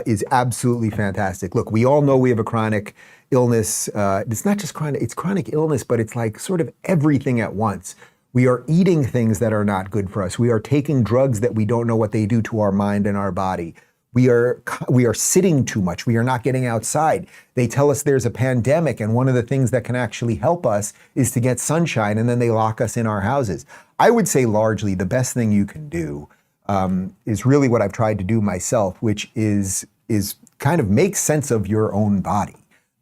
[SPEAKER 1] is absolutely fantastic. Look, we all know we have a chronic illness. It's not just chronic, it's chronic illness, but it's sort of everything at once. We are eating things that are not good for us. We are taking drugs that we don't know what they do to our mind and our body. We are sitting too much. We are not getting outside. They tell us there's a pandemic, and one of the things that can actually help us is to get sunshine, and then they lock us in our houses. I would say largely the best thing you can do is really what I've tried to do myself, which is kind of make sense of your own body.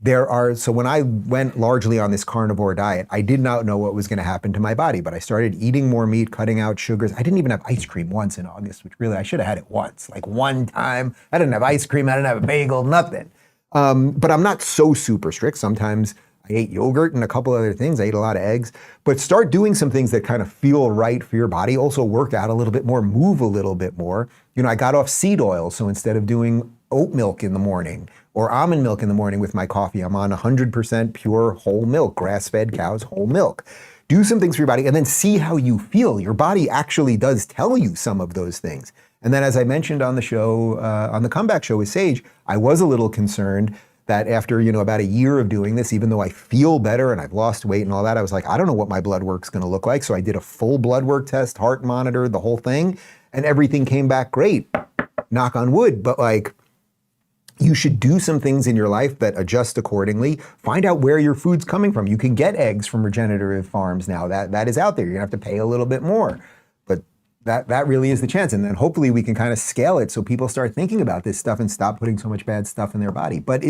[SPEAKER 1] So when I went largely on this carnivore diet, I did not know what was going to happen to my body, but I started eating more meat, cutting out sugars. I didn't even have ice cream once in August, which really I should have had it once, like one time. I didn't have ice cream, I didn't have a bagel, nothing. But I'm not so super strict. Sometimes I ate yogurt and a couple other things. I ate a lot of eggs, but start doing some things that kind of feel right for your body. Also work out a little bit more, move a little bit more. You know, I got off seed oil. So instead of doing oat milk in the morning or almond milk in the morning with my coffee, I'm on 100% pure whole milk, grass-fed cows, whole milk. Do some things for your body and then see how you feel. Your body actually does tell you some of those things. And then as I mentioned on the show, on the comeback show with Sage, I was a little concerned that after, about a year of doing this, even though I feel better and I've lost weight and all that, I was like, I don't know what my blood work's gonna look like. So I did a full blood work test, heart monitor, the whole thing, and everything came back great, knock on wood. But you should do some things in your life that adjust accordingly. Find out where your food's coming from. You can get eggs from regenerative farms now. That is out there. You're gonna have to pay a little bit more. But that really is the chance. And then hopefully we can kind of scale it so people start thinking about this stuff and stop putting so much bad stuff in their body. But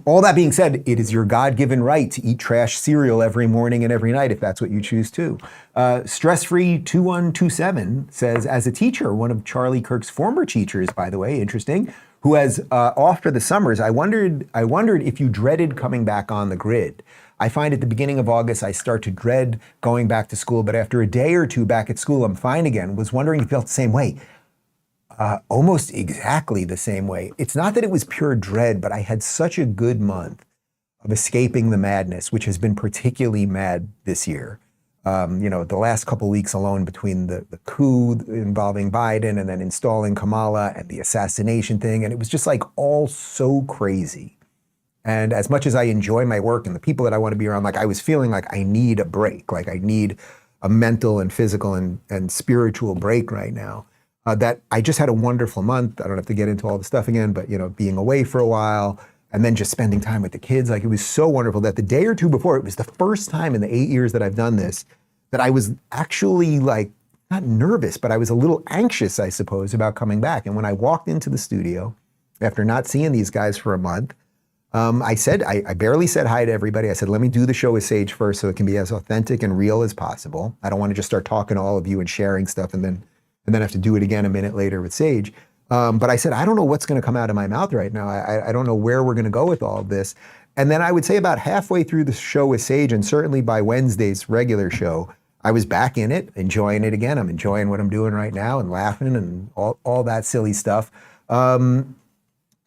[SPEAKER 1] all that being said, it is your God-given right to eat trash cereal every morning and every night if that's what you choose to. Stress-free 2127 says, as a teacher, one of Charlie Kirk's former teachers, by the way, interesting, who has off for the summers, I wondered if you dreaded coming back on the grid. I find at the beginning of August, I start to dread going back to school, but after a day or two back at school, I'm fine again. Was wondering if you felt the same way. Almost exactly the same way. It's not that it was pure dread, but I had such a good month of escaping the madness, which has been particularly mad this year. The last couple weeks alone between the coup involving Biden and then installing Kamala and the assassination thing, and it was just like all so crazy. And as much as I enjoy my work and the people that I want to be around, I was feeling like I need a break, like I need a mental and physical and spiritual break right now. That I just had a wonderful month. I don't have to get into all the stuff again, but being away for a while and then just spending time with the kids, it was so wonderful that the day or two before, it was the first time in the 8 years that I've done this, that I was actually not nervous, but I was a little anxious, I suppose, about coming back. And when I walked into the studio after not seeing these guys for a month, I barely said hi to everybody. I said, let me do the show with Sage first so it can be as authentic and real as possible. I don't want to just start talking to all of you and sharing stuff and then have to do it again a minute later with Sage. But I said, I don't know what's going to come out of my mouth right now. I don't know where we're going to go with all of this. And then I would say about halfway through the show with Sage, and certainly by Wednesday's regular show, I was back in it, enjoying it again. I'm enjoying what I'm doing right now and laughing and all that silly stuff.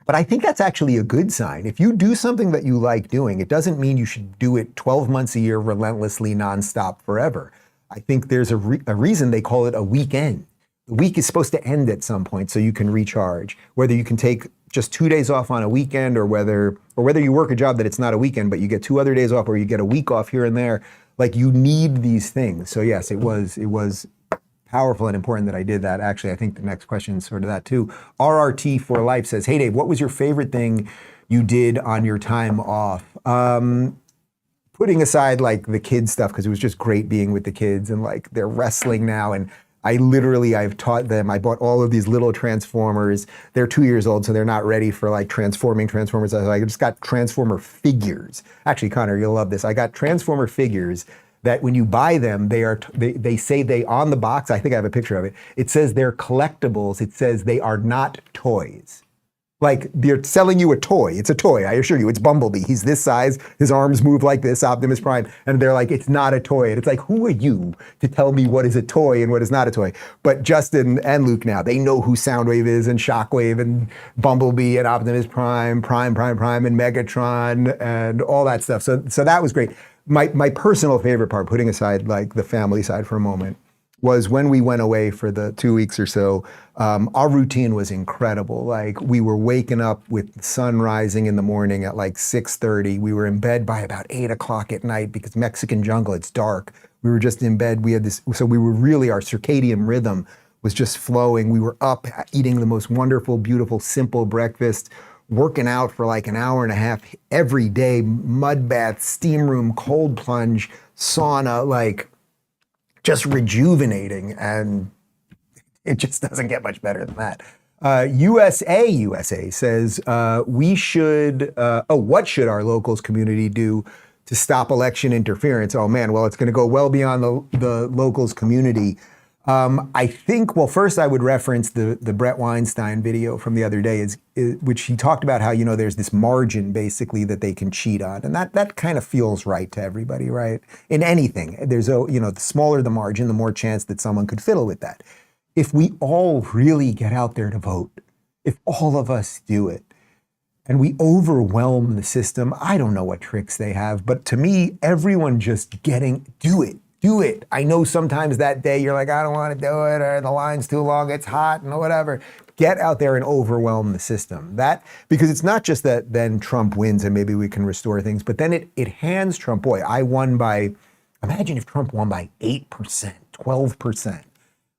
[SPEAKER 1] But I think that's actually a good sign. If you do something that you like doing, it doesn't mean you should do it 12 months a year, relentlessly, nonstop, forever. I think there's a reason they call it a weekend. The week is supposed to end at some point so you can recharge. Whether you can take just 2 days off on a weekend or whether you work a job that it's not a weekend, but you get 2 other days off or you get a week off here and there, you need these things. So yes, it was powerful and important that I did that. Actually, I think the next question is sort of that too. RRT for Life says, hey Dave, what was your favorite thing you did on your time off? Putting aside the kids stuff, because it was just great being with the kids and they're wrestling now. And I've taught them, I bought all of these little Transformers. They're 2 years old, so they're not ready for transforming Transformers. I just got Transformer figures. Actually, Connor, you'll love this. I got Transformer figures that when you buy them, they say on the box, I think I have a picture of it, it says they're collectibles. It says they are not toys. They're selling you a toy. It's a toy, I assure you. It's Bumblebee. He's this size. His arms move like this, Optimus Prime. And they're like, it's not a toy. And it's who are you to tell me what is a toy and what is not a toy? But Justin and Luke now, they know who Soundwave is and Shockwave and Bumblebee and Optimus Prime, Prime, and Megatron and all that stuff. So that was great. My personal favorite part, putting aside the family side for a moment, was when we went away for the 2 weeks or so. Our routine was incredible. We were waking up with the sun rising in the morning at 6:30. We were in bed by about 8 o'clock at night because Mexican jungle, it's dark. We were just in bed. We had this, so we were really, our circadian rhythm was just flowing. We were up eating the most wonderful, beautiful, simple breakfast, working out for like an hour and a half every day, mud bath, steam room, cold plunge, sauna, like just rejuvenating. And it just doesn't get much better than that. USA says, what should our locals community do to stop election interference? Oh man, well, it's going to go well beyond the locals community. I think, well, first I would reference the Brett Weinstein video from the other day, which he talked about how, there's this margin basically that they can cheat on. And that kind of feels right to everybody, right? In anything, there's the smaller the margin, the more chance that someone could fiddle with that. If we all really get out there to vote, if all of us do it, and we overwhelm the system, I don't know what tricks they have, but to me, everyone just do it. I know sometimes that day you're like, I don't want to do it, or the line's too long, it's hot, and whatever. Get out there and overwhelm the system. Because it's not just that then Trump wins and maybe we can restore things, but then it hands Trump, imagine if Trump won by 8%, 12%.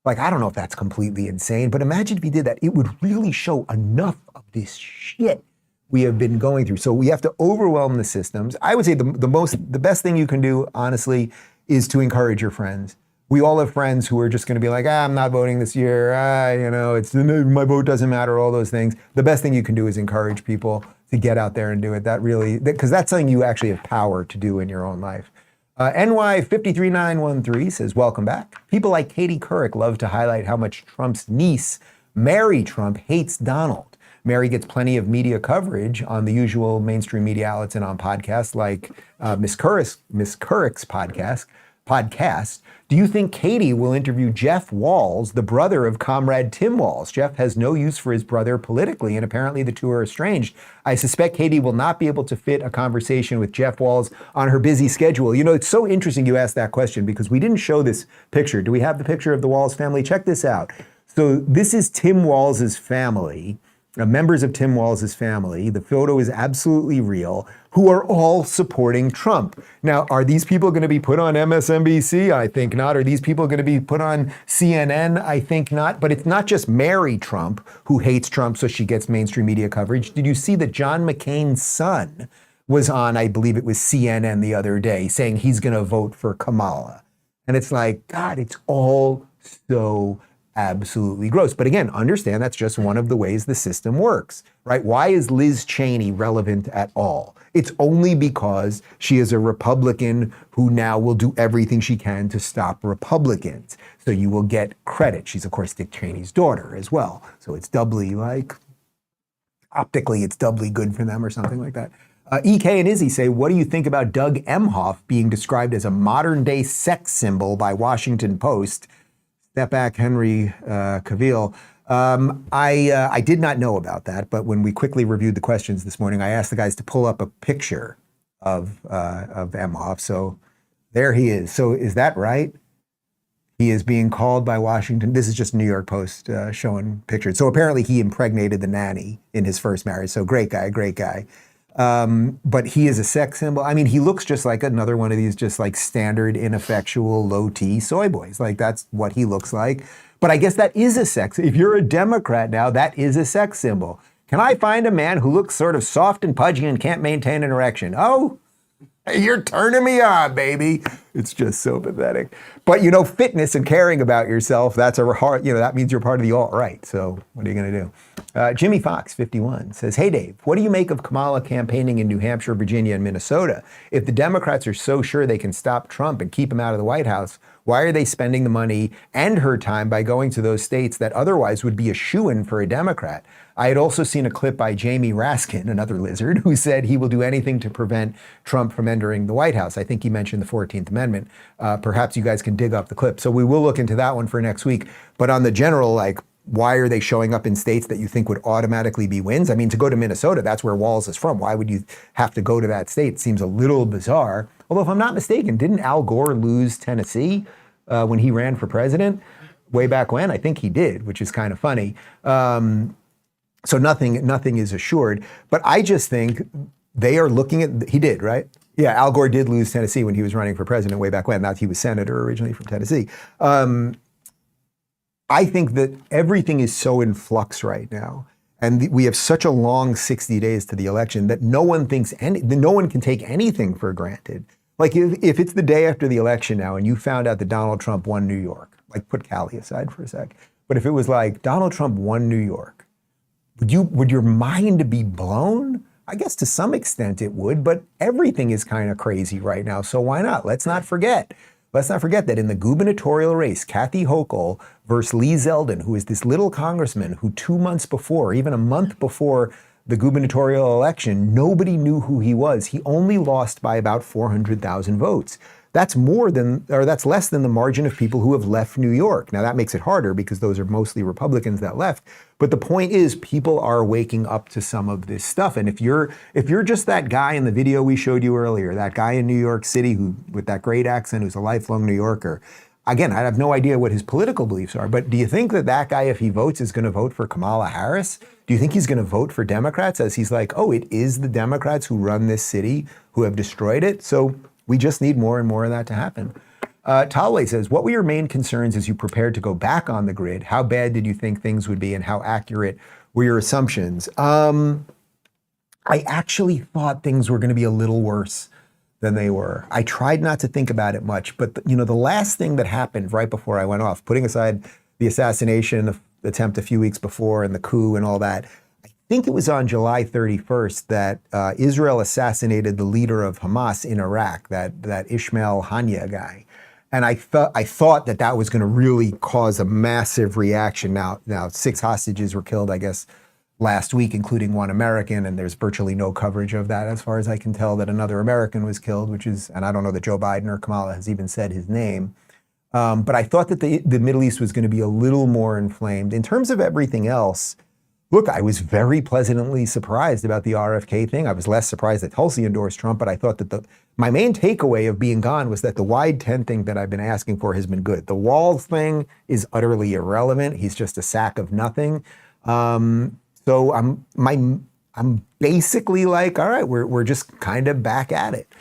[SPEAKER 1] Like, I don't know if that's completely insane, but imagine if he did that. It would really show enough of this shit we have been going through. So we have to overwhelm the systems. I would say the best thing you can do, honestly, is to encourage your friends. We all have friends who are just going to be like, I'm not voting this year. My vote doesn't matter, all those things. The best thing you can do is encourage people to get out there and do it. Because that's something you actually have power to do in your own life. NY53913 says, welcome back. People like Katie Couric love to highlight how much Trump's niece, Mary Trump, hates Donald. Mary gets plenty of media coverage on the usual mainstream media outlets and on podcasts like Miss Couric's podcast. Do you think Katie will interview Jeff Walz, the brother of Comrade Tim Walz? Jeff has no use for his brother politically, and apparently the two are estranged. I suspect Katie will not be able to fit a conversation with Jeff Walz on her busy schedule. It's so interesting you asked that question because we didn't show this picture. Do we have the picture of the Walz family? Check this out. So this is Tim Walz's family. Members of Tim Walz's family, the photo is absolutely real, who are all supporting Trump. Now, are these people going to be put on MSNBC? I think not. Are these people going to be put on CNN? I think not. But it's not just Mary Trump who hates Trump, so she gets mainstream media coverage. Did you see that John McCain's son was on, I believe it was CNN the other day, saying he's going to vote for Kamala? And it's like, God, it's all so absolutely gross. But again, understand that's just one of the ways the system works, right? Why is Liz Cheney relevant at all? It's only because she is a Republican who now will do everything she can to stop Republicans. So you will get credit. She's, of course, Dick Cheney's daughter as well. So it's doubly optically, it's doubly good for them or something like that. EK and Izzy say, what do you think about Doug Emhoff being described as a modern day sex symbol by Washington Post? Step back, Henry Cavill. I did not know about that, but when we quickly reviewed the questions this morning, I asked the guys to pull up a picture of Emhoff. So there he is. So is that right? He is being called by Washington. This is just New York Post showing pictures. So apparently he impregnated the nanny in his first marriage. So great guy, great guy. But he is a sex symbol. I mean, he looks just like another one of these just like standard ineffectual low T soy boys. Like that's what he looks like. But I guess that is a sex. If you're a Democrat now, that is a sex symbol. Can I find a man who looks sort of soft and pudgy and can't maintain an erection? Oh, you're turning me on, baby. It's just so pathetic. But fitness and caring about yourself, that's that means you're part of the alt-right. So what are you going to do? Jimmy Fox, 51, says, hey, Dave, what do you make of Kamala campaigning in New Hampshire, Virginia, and Minnesota? If the Democrats are so sure they can stop Trump and keep him out of the White House, why are they spending the money and her time by going to those states that otherwise would be a shoo-in for a Democrat? I had also seen a clip by Jamie Raskin, another lizard, who said he will do anything to prevent Trump from entering the White House. I think he mentioned the 14th Amendment. Perhaps you guys can dig up the clip. So we will look into that one for next week. But on the general, why are they showing up in states that you think would automatically be wins? I mean, to go to Minnesota, that's where Walz is from. Why would you have to go to that state? It seems a little bizarre. Although, if I'm not mistaken, didn't Al Gore lose Tennessee when he ran for president way back when? I think he did, which is kind of funny. So nothing is assured. But I just think they are looking at, he did, right? Yeah, Al Gore did lose Tennessee when he was running for president way back when. He was senator originally from Tennessee. I think that everything is so in flux right now. And we have such a long 60 days to the election that no one can take anything for granted. Like if it's the day after the election now and you found out that Donald Trump won New York, like put Cali aside for a sec, but if it was like Donald Trump won New York, would your mind be blown? I guess to some extent it would, but everything is kind of crazy right now. So why not? Let's not forget that in the gubernatorial race, Kathy Hochul versus Lee Zeldin, who is this little congressman who 2 months before, even a month before the gubernatorial election, nobody knew who he was. He only lost by about 400,000 votes. That's less than the margin of people who have left New York. Now that makes it harder because those are mostly Republicans that left. But the point is, people are waking up to some of this stuff. And if you're just that guy in the video we showed you earlier, that guy in New York City who with that great accent, who's a lifelong New Yorker, again, I have no idea what his political beliefs are, but do you think that guy, if he votes, is going to vote for Kamala Harris? Do you think he's going to vote for Democrats as he's like, oh, it is the Democrats who run this city who have destroyed it? So we just need more and more of that to happen. Talway says, what were your main concerns as you prepared to go back on the grid? How bad did you think things would be and how accurate were your assumptions? I actually thought things were going to be a little worse than they were. I tried not to think about it much, but the last thing that happened right before I went off, putting aside the assassination attempt a few weeks before and the coup and all that, I think it was on July 31st that Israel assassinated the leader of Hamas in Iraq, that Ismail Haniyeh guy. And I thought that was going to really cause a massive reaction. Now 6 hostages were killed, I guess, last week, including one American, and there's virtually no coverage of that as far as I can tell, that another American was killed, and I don't know that Joe Biden or Kamala has even said his name. But I thought that the Middle East was going to be a little more inflamed. In terms of everything else, look, I was very pleasantly surprised about the RFK thing. I was less surprised that Tulsi endorsed Trump, but I thought that my main takeaway of being gone was that the wide tent thing that I've been asking for has been good. The walls thing is utterly irrelevant. He's just a sack of nothing. So I'm basically like, all right, we're just kind of back at it.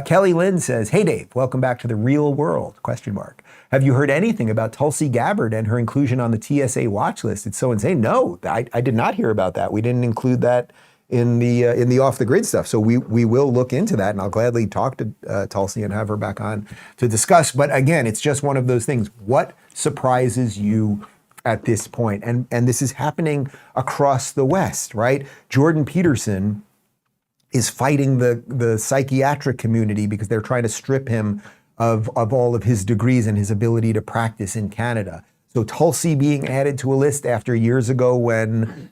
[SPEAKER 1] Kelly Lynn says, hey Dave, welcome back to the real world, ? Have you heard anything about Tulsi Gabbard and her inclusion on the TSA watch list? It's so insane. No, I did not hear about that. We didn't include that in the off the grid stuff. So we will look into that, and I'll gladly talk to Tulsi and have her back on to discuss. But again, it's just one of those things. What surprises you at this point? And this is happening across the West, right? Jordan Peterson is fighting the psychiatric community because they're trying to strip him of all of his degrees and his ability to practice in Canada. So Tulsi being added to a list after years ago when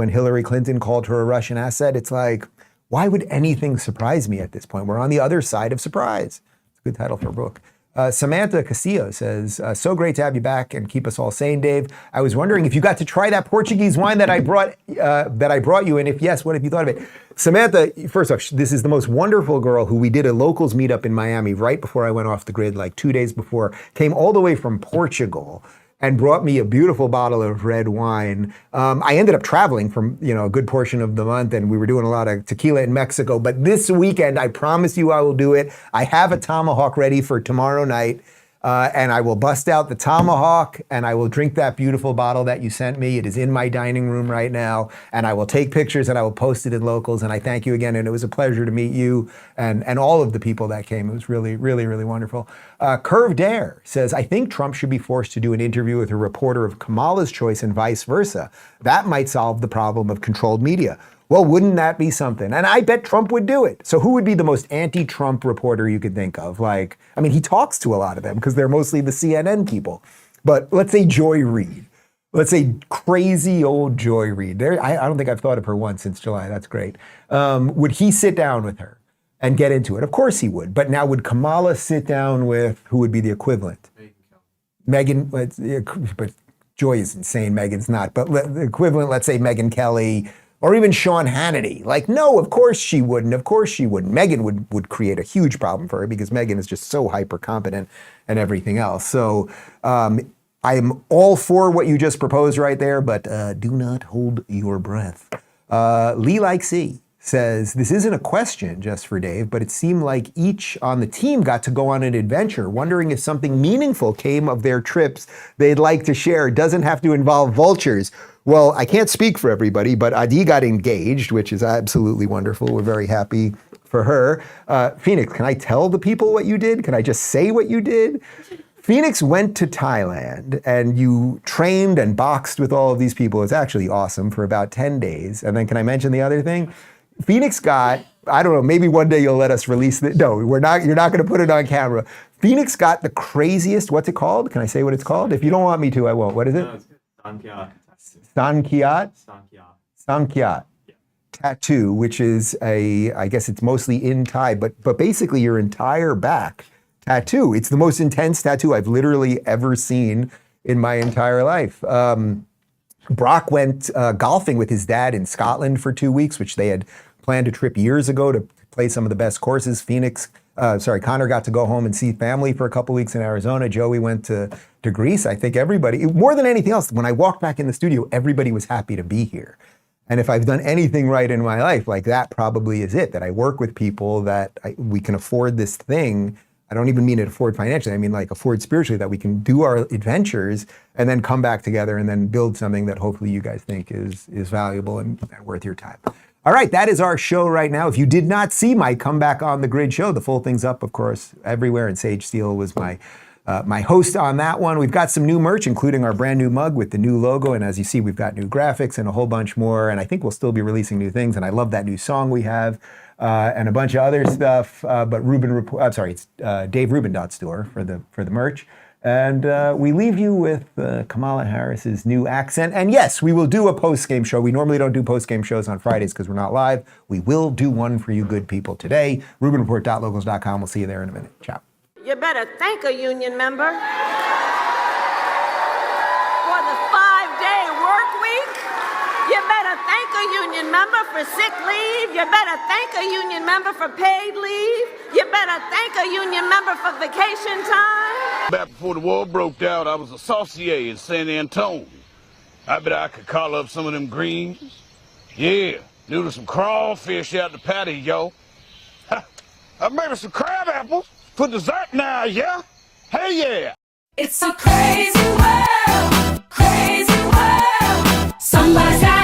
[SPEAKER 1] Hillary Clinton called her a Russian asset, it's like, why would anything surprise me at this point? We're on the other side of surprise. It's a good title for a book. Samantha Castillo says, so great to have you back and keep us all sane, Dave. I was wondering if you got to try that Portuguese wine that I brought you, and if yes, what have you thought of it? Samantha, first off, this is the most wonderful girl who we did a locals meetup in Miami right before I went off the grid, like 2 days before, came all the way from Portugal and brought me a beautiful bottle of red wine. I ended up traveling from a good portion of the month, and we were doing a lot of tequila in Mexico. But this weekend, I promise you I will do it. I have a tomahawk ready for tomorrow night, and I will bust out the tomahawk, and I will drink that beautiful bottle that you sent me. It is in my dining room right now, and I will take pictures, and I will post it in Locals. And I thank you again, and it was a pleasure to meet you and all of the people that came. It was really, really, really wonderful. Curve Dare says, I think Trump should be forced to do an interview with a reporter of Kamala's choice and vice versa. That might solve the problem of controlled media. Well, wouldn't that be something? And I bet Trump would do it. So who would be the most anti-Trump reporter you could think of? He talks to a lot of them because they're mostly the CNN people. But let's say Joy Reid. Let's say crazy old Joy Reid. I don't think I've thought of her once since July. That's great. Would he sit down with her and get into it? Of course he would. But now would Kamala sit down with, who would be the equivalent? Megyn, but Joy is insane. Megyn's not. But the equivalent, let's say Megyn Kelly, or even Sean Hannity. No, of course she wouldn't. Of course she wouldn't. Megyn would create a huge problem for her because Megyn is just so hyper competent and everything else. So I'm all for what you just proposed right there, but do not hold your breath. Lee Like C says, this isn't a question just for Dave, but it seemed like each on the team got to go on an adventure, wondering if something meaningful came of their trips they'd like to share. It doesn't have to involve vultures. Well, I can't speak for everybody, but Adi got engaged, which is absolutely wonderful. We're very happy for her. Phoenix, can I tell the people what you did? Can I just say what you did? Phoenix went to Thailand and you trained and boxed with all of these people. It's actually awesome for about 10 days. And then can I mention the other thing? Phoenix got, I don't know, maybe one day you'll let us release it. No, you're not going to put it on camera. Phoenix got the craziest, what's it called? Can I say what it's called? If you don't want me to, I won't. What is it? Sankyat tattoo, which is I guess it's mostly in Thai, but basically your entire back tattoo. It's the most intense tattoo I've literally ever seen in my entire life. Brock went golfing with his dad in Scotland for 2 weeks, which they had planned a trip years ago to play some of the best courses. Connor got to go home and see family for a couple weeks in Arizona. Joey went to Greece. I think everybody, more than anything else, when I walked back in the studio, everybody was happy to be here. And if I've done anything right in my life, like that probably is it, that I work with people that we can afford this thing. I don't even mean it afford financially. I mean like afford spiritually, that we can do our adventures and then come back together and then build something that hopefully you guys think is valuable and worth your time. All right, that is our show right now. If you did not see my Comeback on the Grid show, the full thing's up, of course, everywhere. And Sage Steele was my host on that one. We've got some new merch, including our brand new mug with the new logo. And as you see, we've got new graphics and a whole bunch more. And I think we'll still be releasing new things. And I love that new song we have. And a bunch of other stuff, but Rubin Report. I'm sorry, it's DaveRubin.store for the merch. And we leave you with Kamala Harris's new accent. And yes, we will do a post-game show. We normally don't do post-game shows on Fridays because we're not live. We will do one for you good people today. RubinReport.locals.com. We'll see you there in a minute. Ciao.
[SPEAKER 19] You better thank a union member for the 5-day work week. You better thank a union member for sick leave. You better thank a union member for paid leave. You better thank a union member for vacation time.
[SPEAKER 20] Back before the war broke out, I was a saucier in San Antonio. I bet I could call up some of them greens. Yeah, noodle some crawfish out the patty, yo. Maybe some crab apples for dessert now, yeah? Hey, yeah.
[SPEAKER 21] It's a crazy world, crazy world. Somebody's got